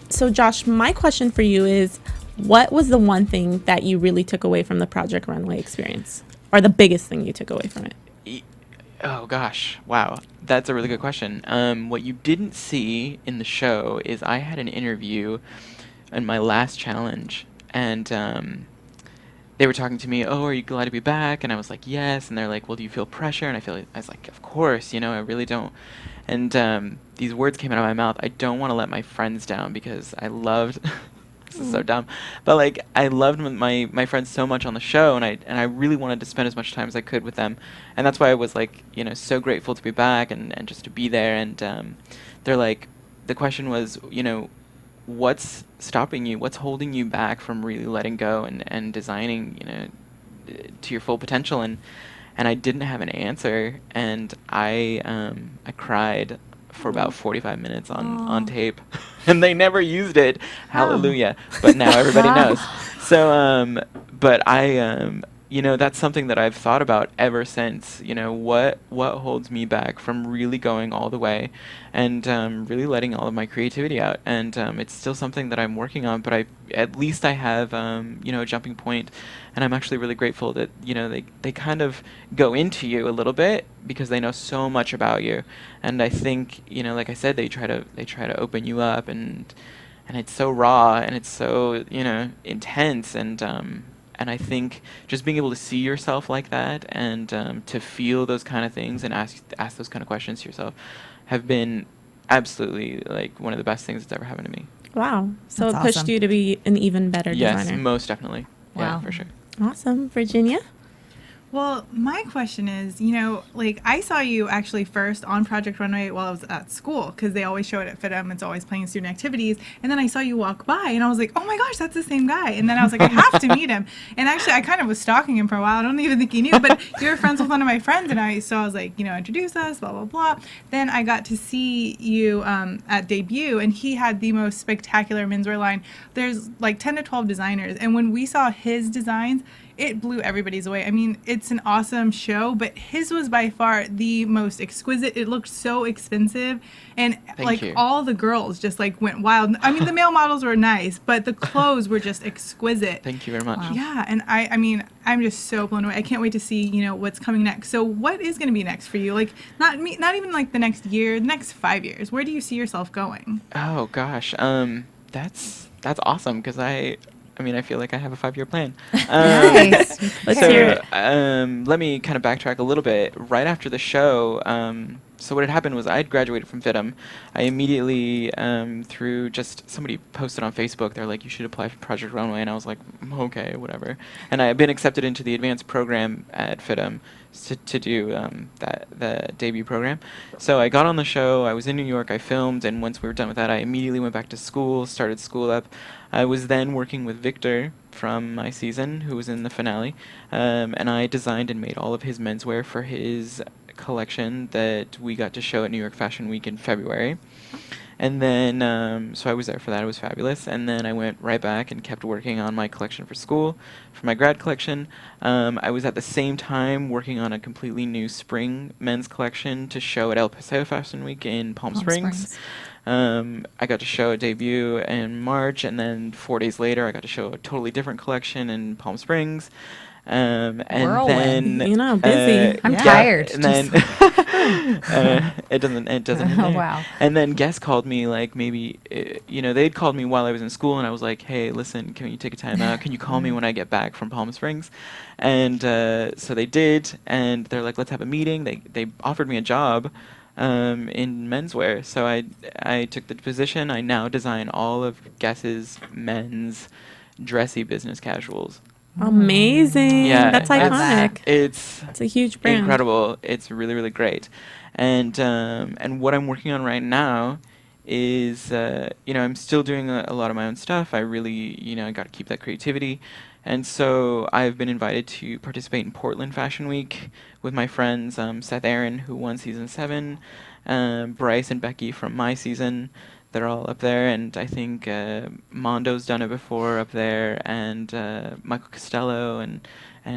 So, Josh, my question for you is, what was the one thing that you really took away from the Project Runway experience? Or the biggest thing you took away from it? Oh gosh, wow, that's a really good question. What you didn't see in the show is I had an interview in my last challenge, and they were talking to me. Oh, are you glad to be back? And I was like, yes. And they're like, well, do you feel pressure? And I was like, of course. I really don't. And these words came out of my mouth. I don't want to let my friends down because I loved this is so dumb. But like, I loved my friends so much on the show, and I really wanted to spend as much time as I could with them, and that's why I was like, so grateful to be back and just to be there. And they're like, the question was, what's stopping you? What's holding you back from really letting go and designing, to your full potential? And I didn't have an answer, and I cried for about 45 minutes on tape, and they never used it. Hallelujah! But now everybody knows. So, but I, that's something that I've thought about ever since. What holds me back from really going all the way, and really letting all of my creativity out. And it's still something that I'm working on, but at least I have a jumping point, and I'm actually really grateful that they kind of go into you a little bit because they know so much about you. And I think like I said, they try to open you up, and it's so raw and it's so intense. And I think just being able to see yourself like that, and to feel those kind of things and ask those kind of questions to yourself, have been absolutely like one of the best things that's ever happened to me. Wow. So That's it pushed awesome. you to be an even better Yes, designer. most definitely. Yeah, Wow. for sure. Awesome. Virginia? Well, my question is, like I saw you actually first on Project Runway while I was at school, because they always show it at FITM. It's always playing student activities. And then I saw you walk by, and I was like, oh my gosh, that's the same guy. And then I was like, I have to meet him. And actually, I kind of was stalking him for a while. I don't even think he knew, but you were friends with one of my friends, and I was like, introduce us, blah, blah, blah. Then I got to see you at debut, and he had the most spectacular menswear line. There's like 10 to 12 designers. And when we saw his designs, it blew everybody's away. I mean, it's an awesome show, but his was by far the most exquisite. It looked so expensive, and Thank you. all the girls just like went wild. I mean, the male models were nice, but the clothes were just exquisite. Thank you very much. Yeah, and I mean, I'm just so blown away. I can't wait to see, what's coming next. So what is going to be next for you? Like, not even like the next year, the next 5 years. Where do you see yourself going? Oh gosh, that's awesome, because I feel like I have a 5-year plan. Nice. Let's hear it. Let me kind of backtrack a little bit. Right after the show, so what had happened was I had graduated from FITM. I immediately, through just somebody posted on Facebook, they're like, you should apply for Project Runway. And I was like, okay, whatever. And I had been accepted into the advanced program at FITM to do the debut program. So I got on the show. I was in New York. I filmed. And once we were done with that, I immediately went back to school, started school up. I was then working with Victor from my season, who was in the finale, and I designed and made all of his menswear for his collection that we got to show at New York Fashion Week in February. And then, so I was there for that. It was fabulous. And then I went right back and kept working on my collection for school, for my grad collection. I was at the same time working on a completely new spring men's collection to show at El Paseo Fashion Week in Palm Springs. I got to show a debut in March, and then 4 days later, I got to show a totally different collection in Palm Springs. And Whirlwind. then Busy. I'm yeah, tired. And then it doesn't end Oh, there. wow. And then guests called me, like, maybe they'd called me while I was in school, and I was like, hey, listen, can you take a time out? Can you call me when I get back from Palm Springs? And so they did, and they're like, let's have a meeting. They offered me a job in menswear. So I took the position. I now design all of Guess's men's dressy business casuals. Amazing. Yeah, That's iconic. It's It's a huge brand. incredible. It's really, really great. And what I'm working on right now is, I'm still doing a lot of my own stuff. I really, I got to keep that creativity. And so I've been invited to participate in Portland Fashion Week with my friends, Seth Aaron, who won season 7, Bryce and Becky from my season. They're all up there, and I think Mondo's done it before up there, and Michael Costello and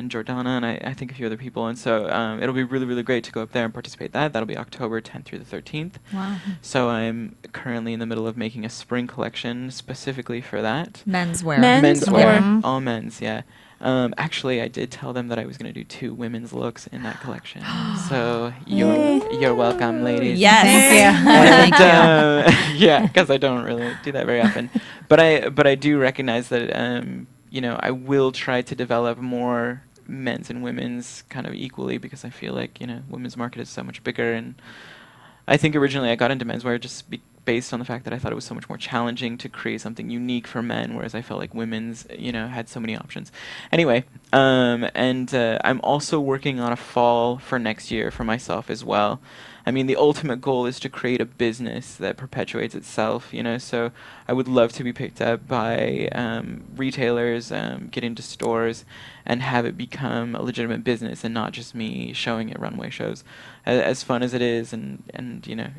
Jordana, and I think a few other people. And so it'll be really, really great to go up there and participate in that. That'll be October 10th through the 13th. Wow. So I'm currently in the middle of making a spring collection specifically for that. Menswear. Men's Menswear. or- All men's, yeah. Actually, I did tell them that I was going to do 2 women's looks in that collection. So you're welcome, ladies. Yes. Thank you. And, yeah, because I don't really do that very often. But I do recognize that I will try to develop more men's and women's kind of equally, because I feel like women's market is so much bigger. And I think originally I got into menswear just based on the fact that I thought it was so much more challenging to create something unique for men, whereas I felt like women's, had so many options. Anyway, I'm also working on a fall for next year for myself as well. I mean, the ultimate goal is to create a business that perpetuates itself, so I would love to be picked up by retailers, get into stores, and have it become a legitimate business and not just me showing at runway shows. As fun as it is, and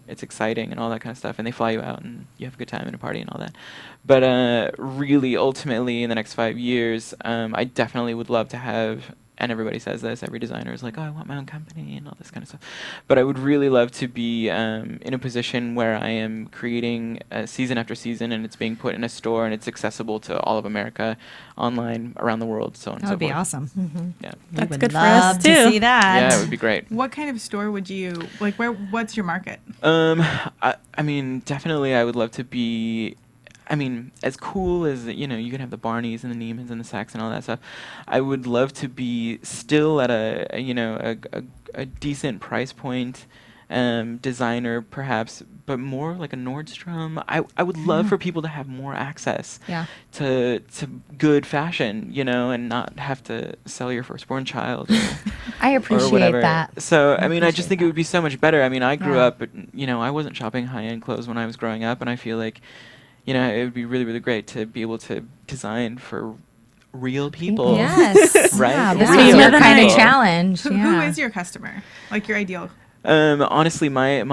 it's exciting and all that kind of stuff, and they fly you out and you have a good time and a party and all that. But really, ultimately, in the next 5 years, I definitely would love to have, and everybody says this, every designer is like, oh, I want my own company and all this kind of stuff. But I would really love to be in a position where I am creating season after season, and it's being put in a store, and it's accessible to all of America, online, around the world, so on and so forth. That would be awesome. Yeah. That's We would good for us, love too. to see that. Yeah, it would be great. What kind of store would you like? What's your market? I mean, definitely I would love to be, as cool as, you can have the Barneys and the Neiman's and the Saks and all that stuff. I would love to be still at a decent price point, designer perhaps, but more like a Nordstrom. I would love for people to have more access to good fashion, and not have to sell your firstborn child. I Or appreciate whatever. that. So, I mean, I just appreciate think it would be so much better. I mean, I grew Yeah. up, I wasn't shopping high-end clothes when I was growing up, and I feel like, it would be really, really great to be able to design for real people. Yes. Right? Yeah, this Real is your kind of people. challenge. Who Yeah. is your customer? Like your ideal? Honestly, my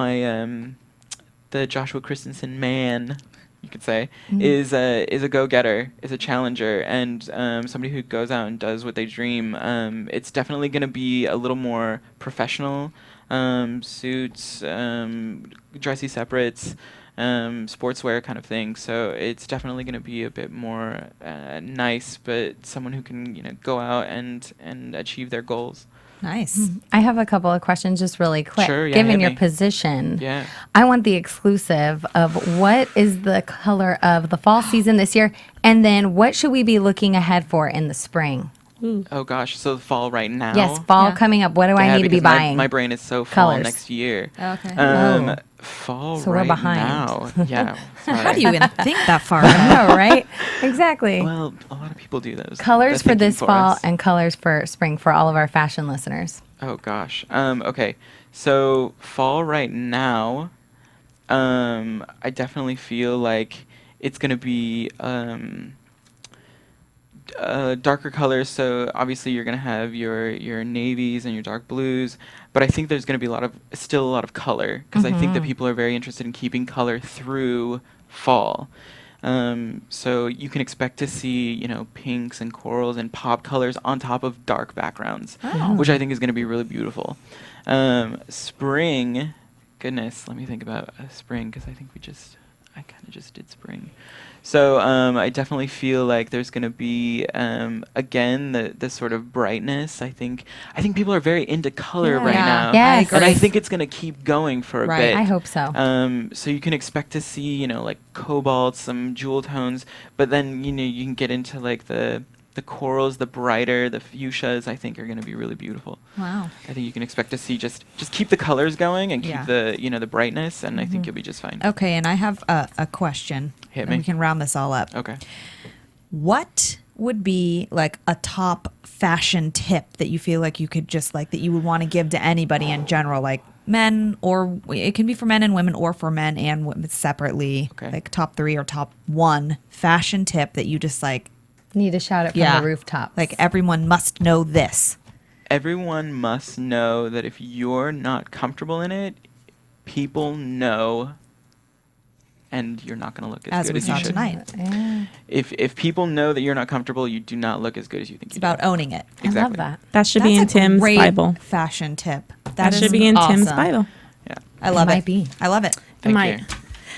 the Joshua Christensen man, you could say, is a go-getter, is a challenger, and somebody who goes out and does what they dream. It's definitely going to be a little more professional, suits, dressy separates, sportswear kind of thing. So it's definitely going to be a bit more nice, but someone who can go out and achieve their goals. Nice. I have a couple of questions just really quick. Sure, yeah, Given hit your me. position, Yeah. I want the exclusive of what is the color of the fall season this year, and then what should we be looking ahead for in the spring? Oh gosh, so the fall right now. Yes, fall Yeah. coming up. What do I Yeah, need to be because my- buying? My brain is so fall Colors. next year. Okay. Oh. Fall So we're right behind. now. Yeah. How do you even think that far I out? know, right? Exactly. Well, a lot of people do those. Colors the for thinking this fall us. and colors for spring for all of our fashion listeners. Oh gosh. Okay. So fall right now, I definitely feel like it's gonna be darker colors. So obviously you're gonna have your navies and your dark blues, but I think there's gonna be still a lot of color, because I think that people are very interested in keeping color through fall. So you can expect to see, pinks and corals and pop colors on top of dark backgrounds, which I think is going to be really beautiful. Spring, goodness, let me think about spring, because I think I kind of just did spring. So I definitely feel like there's going to be, again, the sort of brightness. I think people are very into color right now. Yes. And I think it's going to keep going for a Right. bit. I hope so. So you can expect to see, like cobalt, some jewel tones, but then, you can get into like the corals, the brighter, the fuchsias, I think are going to be really beautiful. Wow. I think you can expect to see just keep the colors going and keep Yeah. the brightness, and I think you'll be just fine. Okay, and I have a question. Hit and me. we can round this all up. Okay. What would be like a top fashion tip that you feel like you could just like that you would want to give to anybody in general, like men, or it can be for men and women, or for men and women separately, Okay. like top 3 or top 1 fashion tip that you just like, Need to shout it from yeah, the rooftops. like everyone must know this. Everyone must know that if you're not comfortable in it, people know, and you're not going to look as As good we as you saw should. tonight. Yeah, If people know that you're not comfortable, you do not look as good as you think It's you do. about owning it. I love that. That should be That's in a Tim's great Bible. fashion tip. That is should be in Tim's awesome. Bible. Yeah. I love It it. might be. I love it. Thank might. you.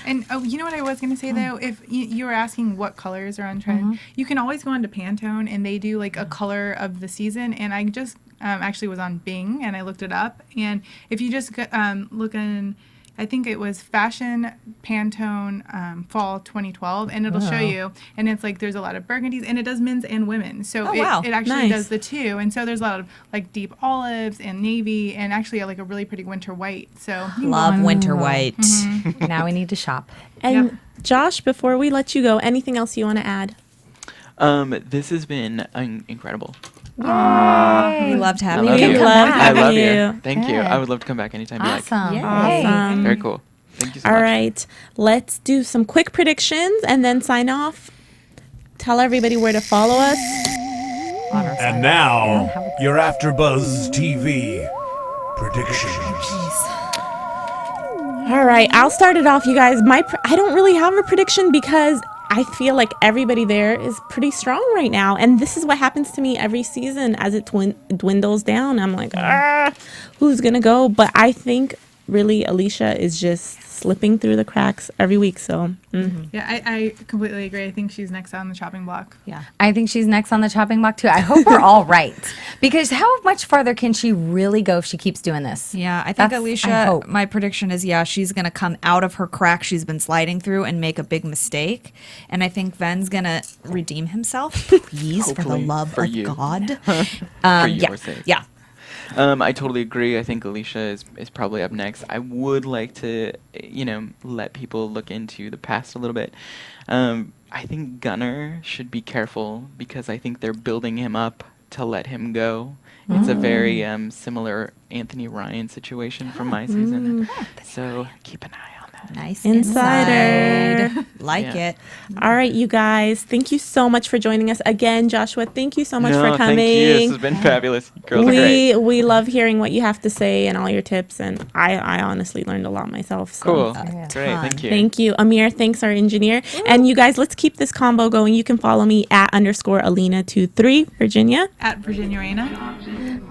And you know what I was going to say though, if you were asking what colors are on trend, you can always go onto Pantone and they do like a color of the season. And I just actually was on Bing and I looked it up. And if you just look at I think it was Fashion Pantone Fall 2012, and it'll show you. And it's like there's a lot of burgundies, and it does men's and women. So Oh, wow. it actually Nice. does the two. And so there's a lot of like deep olives and navy, and actually like a really pretty winter white. So you can go Love on- winter white. Now we need to shop. And Yep. Josh, before we let you go, anything else you want to add? This has been incredible. We loved I having love you. you. Love I love having you. you. Thank you. Good. I would love to come back anytime you like. Awesome. Yay. Awesome. Very cool. Thank you so All much. right, let's do some quick predictions and then sign off. Tell everybody where to follow us. And now, your AfterBuzz TV predictions. All right, I'll start it off, you guys. I don't really have a prediction because I feel like everybody there is pretty strong right now, and this is what happens to me every season as it dwindles down. I'm like, who's gonna go? But I think really Alicia is just slipping through the cracks every week. So Yeah, I completely agree. I think she's next on the chopping block. Yeah. I think she's next on the chopping block too. I hope we're all right, because how much farther can she really go if she keeps doing this? Yeah, I think That's- I Alicia, hope. my prediction is, she's going to come out of her crack she's been sliding through and make a big mistake. And I think Ven's going to redeem himself, please, for the Hopefully, love for of you. God. For your sake. Yeah. I totally agree. I think Alicia is probably up next. I would like to, let people look into the past a little bit. I think Gunner should be careful because I think they're building him up to let him go. It's a very similar Anthony Ryan situation from my season. So keep an eye on that. Nice Insider. inside. Like Yeah. it. all right, you guys, thank you so much for joining us again. Joshua, thank you so much for coming. Thank you. This has been fabulous. You girls are great. We love hearing what you have to say and all your tips, and I honestly learned a lot myself. So. Cool. Yeah. Great. Thank you. Thank you, Amir. Thanks, our engineer. And you guys, let's keep this combo going. You can follow me at _Alina23 Virginia. At Virginia Reyna.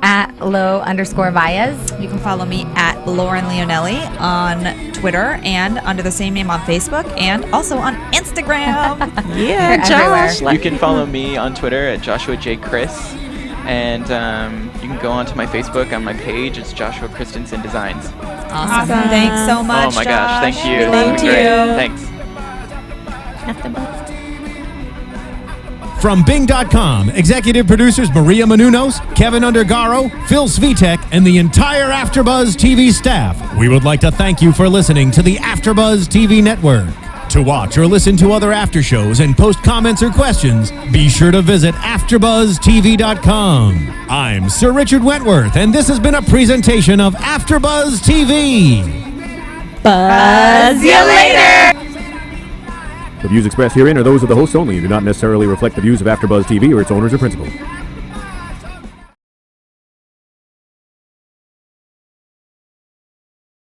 At _Vias. You can follow me at Lauren Leonelli on Twitter and under the same name on Facebook and also on Instagram. Yeah, They're everywhere. Josh. You can follow me on Twitter at Joshua J. Chris. And you can go onto my Facebook on my page. It's Joshua Christensen Designs. Awesome. Thanks so much. Oh my gosh, thank Josh. you. Thank This has been great. you. Thanks. From Bing.com, executive producers Maria Menounos, Kevin Undergaro, Phil Svitek, and the entire AfterBuzz TV staff, we would like to thank you for listening to the AfterBuzz TV network. To watch or listen to other after shows and post comments or questions, be sure to visit AfterBuzzTV.com. I'm Sir Richard Wentworth, and this has been a presentation of AfterBuzz TV. Buzz you later. The views expressed herein are those of the hosts only and do not necessarily reflect the views of AfterBuzz TV or its owners or principals.